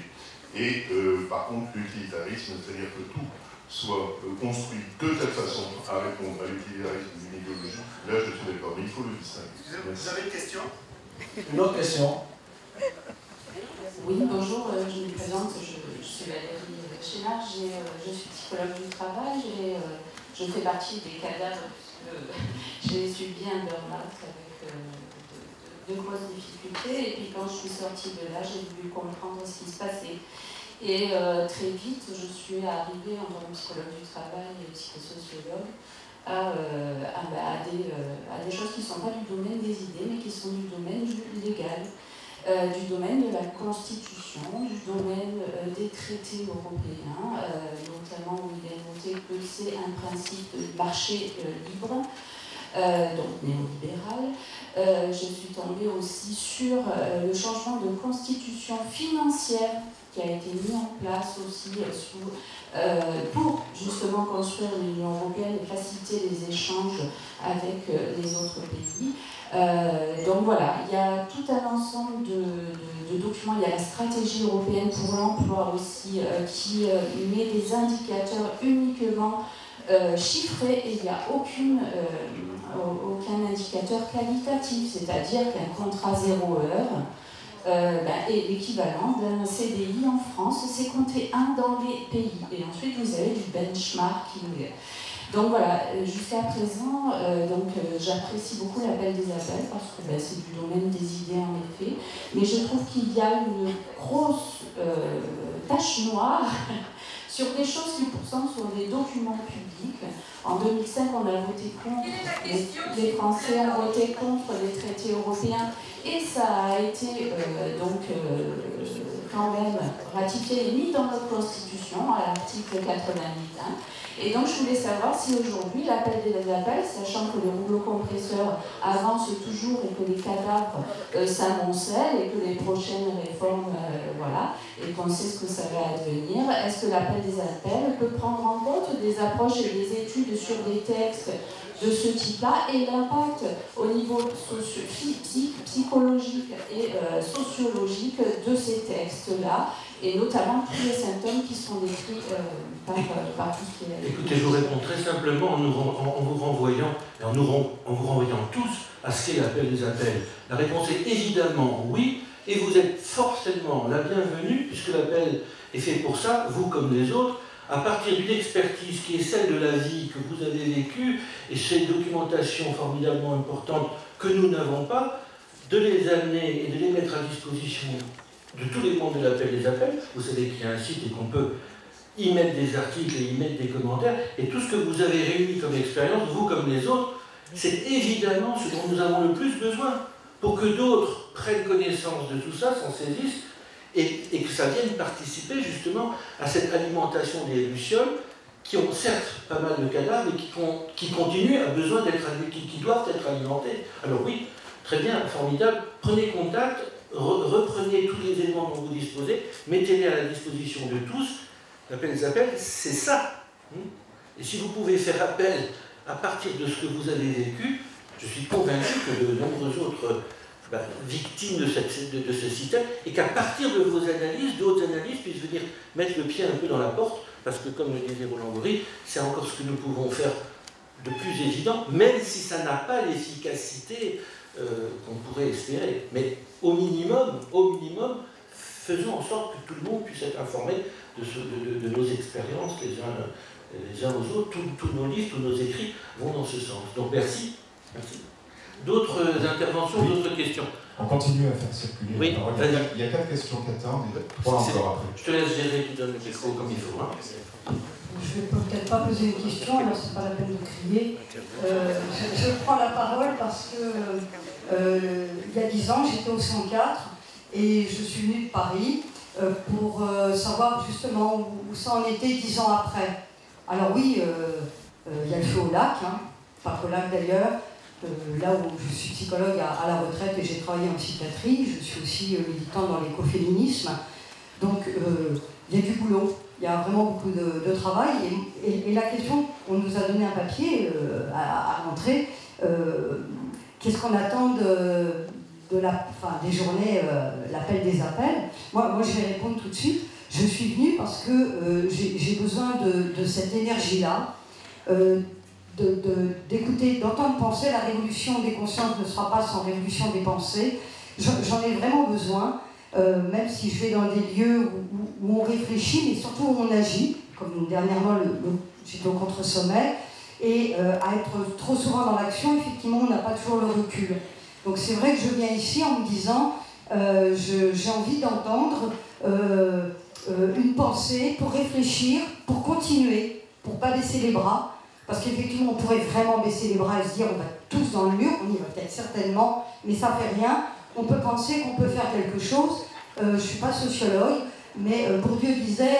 Et par contre, l'utilitarisme, c'est-à-dire que tout soit construit de telle façon à répondre à l'utilitarisme d'une idéologie, là je suis d'accord, mais il faut le distinguer. Vous avez une question? Une autre question? Oui, bonjour, je me présente, je suis Valérie Chénard, je suis psychologue du travail, je fais partie des cadavres puisque j'ai subi un burn-out avec de grosses difficultés, et puis quand je suis sortie de là, j'ai voulu comprendre ce qui se passait. Et très vite, je suis arrivée en tant que psychologue du travail et psychosociologue à des choses qui ne sont pas du domaine des idées, mais qui sont du domaine du légal, du domaine de la Constitution, du domaine des traités européens, notamment où il est noté que c'est un principe de marché libre, donc néolibéral. Je suis tombée aussi sur le changement de constitution financière qui a été mis en place aussi pour justement construire l'Union européenne et faciliter les échanges avec les autres pays. Donc voilà, il y a tout un ensemble de documents. Il y a la stratégie européenne pour l'emploi aussi qui met des indicateurs uniquement chiffré et il n'y a aucun indicateur qualitatif, c'est-à-dire qu'un contrat 0 heure est l'équivalent d'un CDI en France, c'est compté 1 dans les pays. Et ensuite, vous avez du benchmarking. Donc voilà, jusqu'à présent, j'apprécie beaucoup l'appel des appels parce que c'est du domaine des idées en effet, mais je trouve qu'il y a une grosse tache noire sur des choses qui pourtant sont des documents publics. En 2005, on a voté contre, les Français ont voté contre les traités européens et ça a été quand même ratifié et mis dans notre Constitution à l'article 88.1. Et donc je voulais savoir si aujourd'hui l'appel des appels, sachant que les rouleaux compresseurs avancent toujours et que les cadavres s'amoncellent et que les prochaines réformes, et qu'on sait ce que ça va advenir, est-ce que l'appel des appels peut prendre en compte des approches et des études sur des textes de ce type-là et l'impact au niveau psychologique et sociologique de ces textes-là, et notamment tous les symptômes qui sont décrits par tout ce qui est... Écoutez, je vous réponds très simplement en vous renvoyant, et en vous renvoyant tous à ce qu'est l'appel des appels. La réponse est évidemment oui, et vous êtes forcément la bienvenue, puisque l'appel est fait pour ça, vous comme les autres, à partir d'une expertise qui est celle de la vie que vous avez vécue, et ces documentations formidablement importantes que nous n'avons pas, de les amener et de les mettre à disposition de tous les membres de l'appel des appels. Vous savez qu'il y a un site et qu'on peut y mettre des articles et y mettre des commentaires, et tout ce que vous avez réuni comme expérience, vous comme les autres, c'est évidemment ce dont nous avons le plus besoin, pour que d'autres prennent connaissance de tout ça, s'en saisissent, et que ça vienne participer justement à cette alimentation des lucioles, qui ont certes pas mal de cadavres, mais qui continuent à besoin d'être, qui doivent être alimentés. Alors oui, très bien, formidable, prenez contact, reprenez tous les éléments dont vous disposez, mettez-les à la disposition de tous. L'appel des appels, c'est ça. Et si vous pouvez faire appel à partir de ce que vous avez vécu, je suis convaincu que de nombreuses autres victimes de ce système, et qu'à partir de vos analyses, d'autres analyses puissent venir mettre le pied un peu dans la porte, parce que comme le disait Roland Goury, c'est encore ce que nous pouvons faire de plus évident, même si ça n'a pas l'efficacité qu'on pourrait espérer. Mais au minimum, faisons en sorte que tout le monde puisse être informé de nos expériences les uns aux autres. Tous nos livres, tous nos écrits vont dans ce sens. Donc merci. D'autres interventions, d'autres questions? On continue à faire circuler. Oui, alors, il y a 4 questions qui attendent, et 3 encore après. Je te laisse gérer, tu donnes le micro comme il faut. Je ne vais peut-être pas poser une question, alors c'est pas la peine de crier. Je prends la parole parce que il y a 10 ans, j'étais au 104 et je suis venue de Paris pour savoir justement où ça en était 10 ans après. Alors oui, il y a le feu au lac, pas qu'au lac d'ailleurs. Là où je suis psychologue à la retraite et j'ai travaillé en psychiatrie, je suis aussi militant dans l'écoféminisme. Donc il y a du boulot, il y a vraiment beaucoup de travail. Et la question, on nous a donné un papier à rentrer, qu'est-ce qu'on attend des journées, l'appel des appels. Moi, je vais répondre tout de suite. Je suis venue parce que j'ai besoin de cette énergie-là. D'écouter, d'entendre penser. La révolution des consciences ne sera pas sans révolution des pensées. J'en ai vraiment besoin, même si je vais dans des lieux où on réfléchit, mais surtout où on agit, comme dernièrement j'étais au contre-sommet, et à être trop souvent dans l'action, effectivement, on n'a pas toujours le recul. Donc c'est vrai que je viens ici en me disant, j'ai envie d'entendre une pensée pour réfléchir, pour continuer, pour ne pas baisser les bras. Parce qu'effectivement, on pourrait vraiment baisser les bras et se dire on va tous dans le mur, on y va peut-être certainement, mais ça ne fait rien. On peut penser qu'on peut faire quelque chose. Je ne suis pas sociologue, mais Bourdieu disait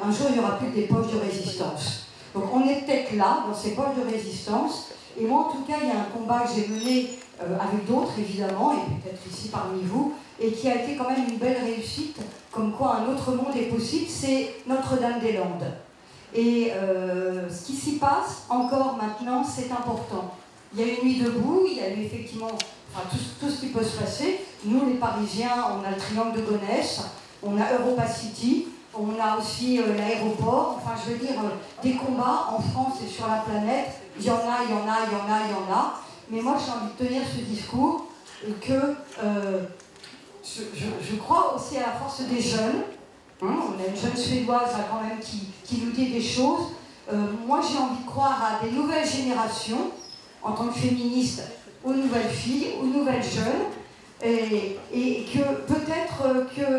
un jour il n'y aura plus que des poches de résistance. Donc on est peut-être là, dans ces poches de résistance. Et moi en tout cas, il y a un combat que j'ai mené avec d'autres évidemment, et peut-être ici parmi vous, et qui a été quand même une belle réussite, comme quoi un autre monde est possible, c'est Notre-Dame-des-Landes. Et ce qui s'y passe encore maintenant, c'est important. Il y a une nuit debout, il y a eu effectivement tout ce qui peut se passer. Nous, les Parisiens, on a le triangle de Gonesse, on a Europa City, on a aussi l'aéroport, enfin je veux dire, des combats en France et sur la planète, il y en a, il y en a, il y en a, il y en a. Mais moi j'ai envie de tenir ce discours et que je crois aussi à la force des jeunes. On a une jeune Suédoise là, quand même qui nous dit des choses. Moi j'ai envie de croire à des nouvelles générations, en tant que féministe, aux nouvelles filles, aux nouvelles jeunes. Et que peut-être que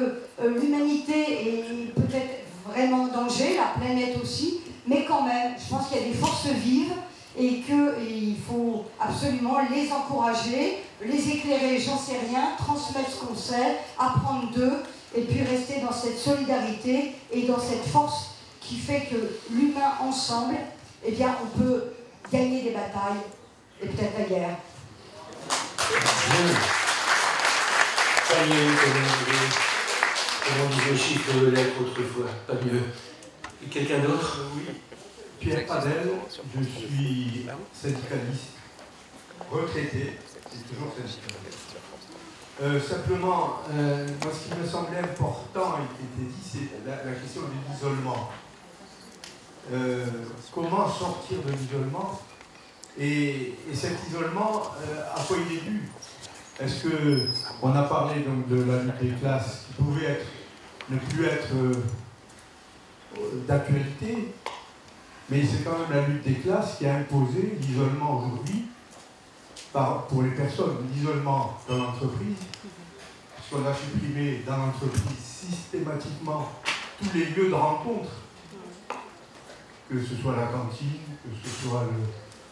l'humanité est peut-être vraiment en danger, la planète aussi, mais quand même, je pense qu'il y a des forces vives et qu'il faut absolument les encourager, les éclairer, j'en sais rien, transmettre ce qu'on sait, apprendre d'eux, et puis rester dans cette solidarité et dans cette force qui fait que l'humain ensemble, eh bien, on peut gagner des batailles et peut-être la guerre. Pas mieux, comme on disait au chiffre de lettres autrefois, pas mieux. Et quelqu'un d'autre? Oui. Pierre Padel, je suis syndicaliste, retraité, c'est toujours syndicaliste. Simplement, moi ce qui me semblait important et qui était dit, c'est la question de l'isolement. Comment sortir de l'isolement et cet isolement, à quoi il est dû? Est-ce qu'on a parlé donc de la lutte des classes qui pouvait ne plus être d'actualité, mais c'est quand même la lutte des classes qui a imposé l'isolement aujourd'hui pour les personnes, l'isolement dans l'entreprise, puisqu'on a supprimé dans l'entreprise systématiquement tous les lieux de rencontre, que ce soit la cantine, que ce soit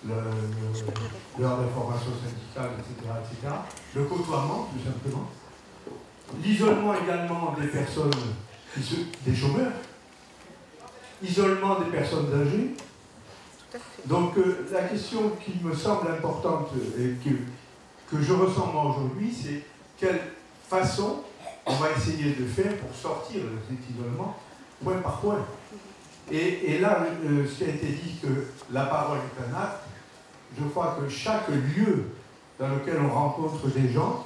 l'heure d'information syndicale, etc., le côtoiement, tout simplement. L'isolement également des personnes, des chômeurs, isolement des personnes âgées. Donc la question qui me semble importante et que je ressens moi aujourd'hui, c'est quelle façon on va essayer de faire pour sortir de cet isolement, point par point. Et là, ce qui a été dit, que la parole est un acte, je crois que chaque lieu dans lequel on rencontre des gens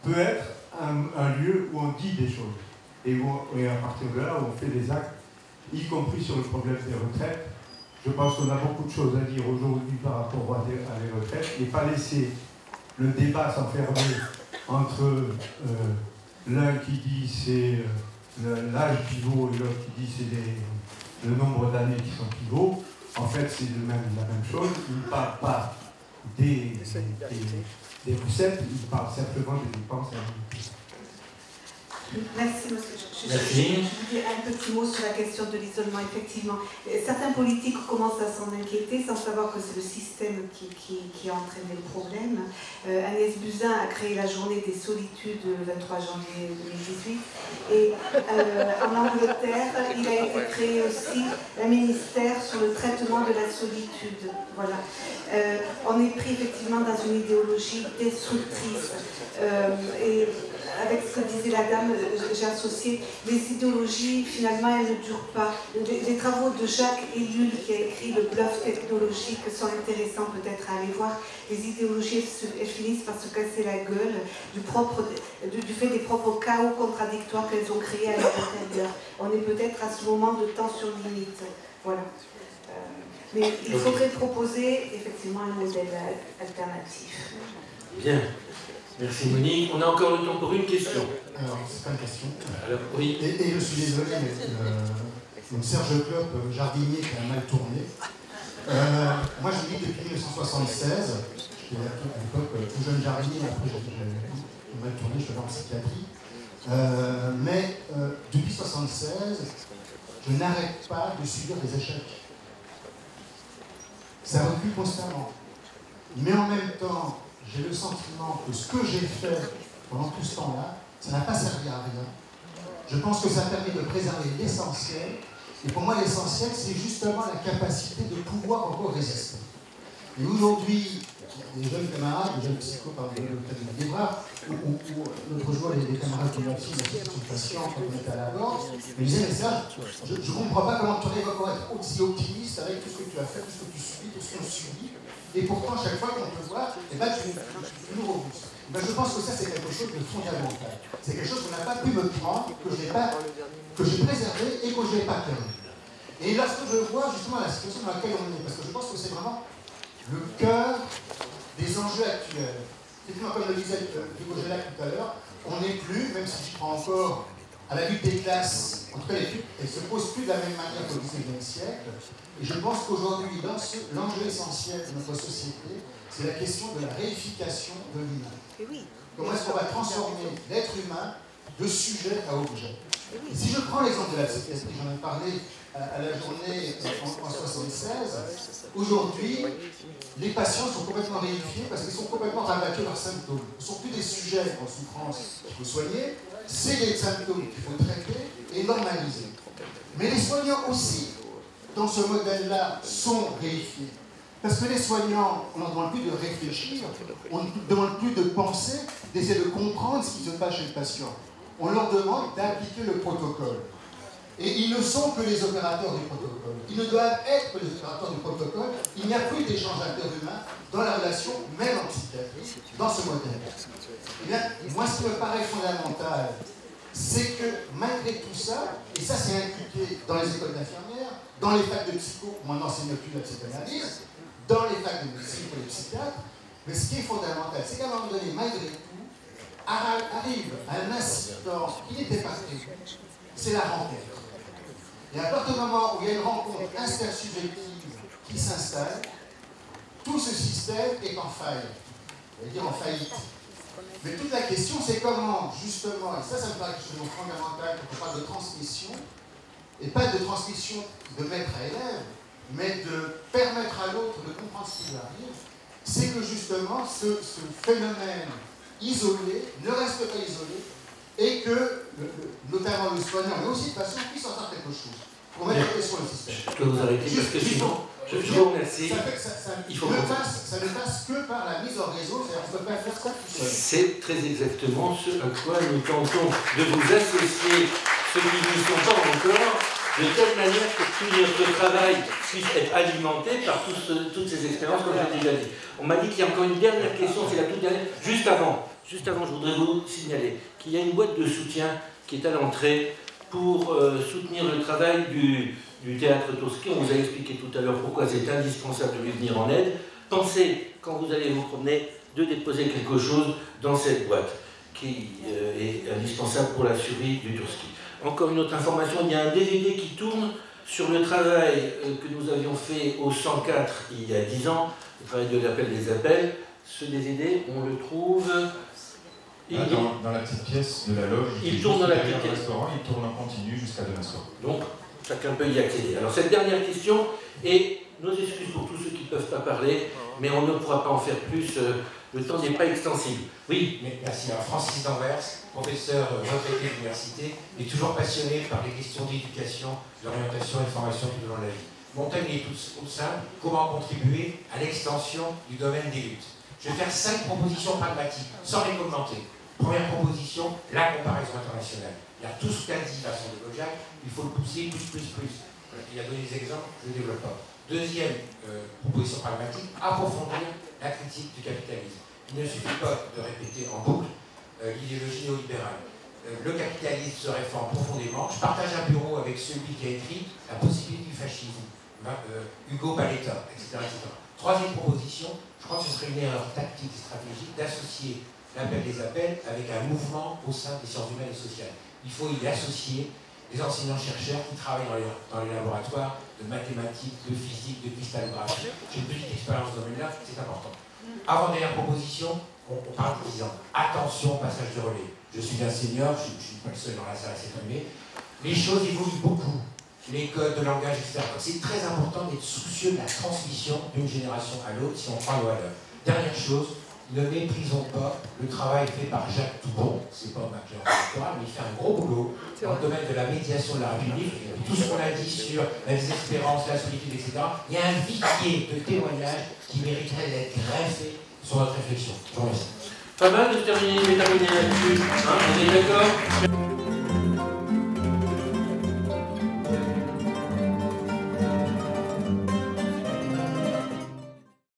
peut être un lieu où on dit des choses. Et à partir de là, où on fait des actes, y compris sur le problème des retraites. Je pense qu'on a beaucoup de choses à dire aujourd'hui par rapport à les retraites, et pas laisser le débat s'enfermer entre l'un qui dit c'est l'âge pivot et l'autre qui dit c'est le nombre d'années qui sont pivots. En fait, c'est la même chose. Il ne parle pas des recettes, il parle simplement des dépenses à l'unité. Merci, monsieur. Je vous dis un petit mot sur la question de l'isolement, effectivement. Certains politiques commencent à s'en inquiéter sans savoir que c'est le système qui a entraîné le problème. Agnès Buzyn a créé la journée des solitudes le 23 janvier 2018. Et en Angleterre, il a été créé aussi un ministère sur le traitement de la solitude. Voilà. On est pris effectivement dans une idéologie destructrice. Et avec ce que disait la dame, j'ai associé les idéologies, finalement elles ne durent pas. Les travaux de Jacques Ellul qui a écrit Le bluff technologique sont intéressants peut-être à aller voir. Les idéologies elles finissent par se casser la gueule du fait des propres chaos contradictoires qu'elles ont créés à leur intérieur. On est peut-être à ce moment de tension limite. Voilà. Mais il faudrait proposer effectivement un modèle alternatif. Bien. Merci Monique. On a encore le temps pour une question. Alors, c'est pas une question. Alors, oui. Et je suis désolé, mais Serge Klopp, jardinier qui a mal tourné. Moi, je lis depuis 1976. J'étais à l'époque tout jeune jardinier, après j'ai mal tourné, je suis allé en psychiatrie. Mais depuis 1976, je n'arrête pas de subir des échecs. Ça recule constamment. Mais en même temps, j'ai le sentiment que ce que j'ai fait pendant tout ce temps-là, ça n'a pas servi à rien. Je pense que ça permet de préserver l'essentiel. Et pour moi, l'essentiel, c'est justement la capacité de pouvoir encore résister. Et aujourd'hui, des jeunes camarades, des jeunes psychos, par le cabinet des bras, ou l'autre jour, les camarades qui m'ont aussi la situation patient quand on était à la gorge, me disaient, mais ça, je ne comprends pas comment tu arrives à être aussi optimiste avec tout ce que tu as fait, tout ce que tu subis, tout ce qu'on subit, et pourtant, chaque fois qu'on te voit, tu es toujours robuste. Je pense que ça, c'est quelque chose de fondamental. C'est quelque chose qu'on n'a pas pu me prendre, que j'ai préservé et que je n'ai pas perdu. Et lorsque je vois justement la situation dans laquelle on est, parce que je pense que c'est vraiment le cœur des enjeux actuels. Effectivement, comme le disait Hugo Gelac tout à l'heure, on n'est plus, même si je prends encore à la lutte des classes, en tout cas elle ne se pose plus de la même manière qu'au XIXe siècle. Et je pense qu'aujourd'hui, l'enjeu essentiel de notre société, c'est la question de la réification de l'humain. Comment est-ce qu'on va transformer l'être humain de sujet à objet? Et si je prends l'exemple de la psychiatrie, j'en ai parlé à la journée en 1976, aujourd'hui, les patients sont complètement réifiés parce qu'ils sont complètement rabattus leurs symptômes. Ce ne sont plus des sujets en souffrance qu'il faut soigner, c'est des symptômes qu'il faut traiter et normaliser. Mais les soignants aussi, dans ce modèle-là, sont réifiés. Parce que les soignants, on n'en demande plus de réfléchir, on ne demande plus de penser, d'essayer de comprendre ce qui se passe chez le patient. On leur demande d'appliquer le protocole. Et ils ne sont que les opérateurs du protocole. Ils ne doivent être que les opérateurs du protocole. Il n'y a plus d'échange interhumain dans la relation, même en psychiatrie, dans ce modèle. Et bien, moi, ce qui me paraît fondamental, c'est que malgré tout ça, et ça c'est inculqué dans les écoles d'infirmières, dans les facs de psycho, on n'enseigne plus la psychanalyse, dans les facs de médecine pour les psychiatres, mais ce qui est fondamental, c'est qu'à un moment donné, malgré tout, arrive un incident qui n'était pas prévu, c'est la rencontre. Et à partir du moment où il y a une rencontre intersubjective qui s'installe, tout ce système est en faille, on va dire en faillite. Mais toute la question, c'est comment, justement, et ça me paraît quelque chose de fondamental quand on parle de transmission, et pas de transmission de maître à élève, mais de permettre à l'autre de comprendre ce qui lui arrive, c'est que justement, ce phénomène isolé ne reste pas isolé, et que, notamment le soignant, mais aussi le patient, puisse en faire quelque chose, pour mettre en question le système. Je peux vous arrêter, parce que sinon, je vous remercie. Ça ne passe que par la mise en réseau, c'est-à-dire qu'on ne peut pas faire ça tout seul. C'est très exactement ce à quoi nous tentons de vous associer, ceux qui ne sont pas encore, de telle manière que tout notre travail puisse être alimenté par toutes ces expériences, comme je l'ai déjà dit. On m'a dit qu'il y a encore une dernière question, c'est la toute dernière. Juste avant, je voudrais vous signaler qu'il y a une boîte de soutien qui est à l'entrée pour soutenir le travail du théâtre Tosquet. On vous a expliqué tout à l'heure pourquoi c'est indispensable de lui venir en aide. Pensez, quand vous allez vous promener, de déposer quelque chose dans cette boîte qui est indispensable pour la survie du Turski. Encore une autre information, il y a un DVD qui tourne sur le travail que nous avions fait au 104 il y a 10 ans, le travail de l'appel des appels. Ce DVD, on le trouve... Dans la petite pièce de la loge, il tourne dans la petite pièce. Il tourne en continu jusqu'à demain soir. Donc, chacun peut y accéder. Alors, cette dernière question, et nos excuses pour tous ceux qui ne peuvent pas parler, mais on ne pourra pas en faire plus, le temps n'est pas extensible. Oui. Merci. Alors, Francis Danvers, professeur retraité de l'université, est toujours passionné par les questions d'éducation, d'orientation et de formation tout au long de la vie. Mon thème est tout simple: comment contribuer à l'extension du domaine des luttes. Je vais faire 5 propositions pragmatiques, sans les commenter. Première proposition, la comparaison internationale. Il y a tout ce qu'a dit Vincent de Gaujac, il faut le pousser plus. Il a donné des exemples, je ne développe pas. Deuxième proposition pragmatique, approfondir la critique du capitalisme. Il ne suffit pas de répéter en boucle l'idéologie néolibérale. Le capitalisme se réforme profondément. Je partage un bureau avec celui qui a écrit La possibilité du fascisme, Hugo Paletta, etc. Troisième proposition, je crois que ce serait une erreur tactique et stratégique d'associer l'appel des appels avec un mouvement au sein des sciences humaines et sociales. Il faut y associer les enseignants-chercheurs qui travaillent dans les laboratoires de mathématiques, de physique, de cristallographie. J'ai une petite expérience dans ce domaine-là, c'est important. Avant-dernière proposition, on parle de 10 ans. Attention, passage de relais. Je suis un senior, je ne suis pas le seul dans la salle à s'exprimer. Les choses évoluent beaucoup. Les codes de langage, etc. C'est très important d'être soucieux de la transmission d'une génération à l'autre si on parle aux valeurs. Dernière chose, ne méprisons pas le travail fait par Jacques Toubon, c'est pas ma classe électorale, mais il fait un gros boulot dans le domaine de la médiation de la République. Tout ce qu'on a dit sur la désespérance, la solitude, etc. Il y a un vivier de témoignages qui mériterait d'être greffé sur notre réflexion. Je vous remercie. Pas mal de terminer là-dessus, hein, on est d'accord?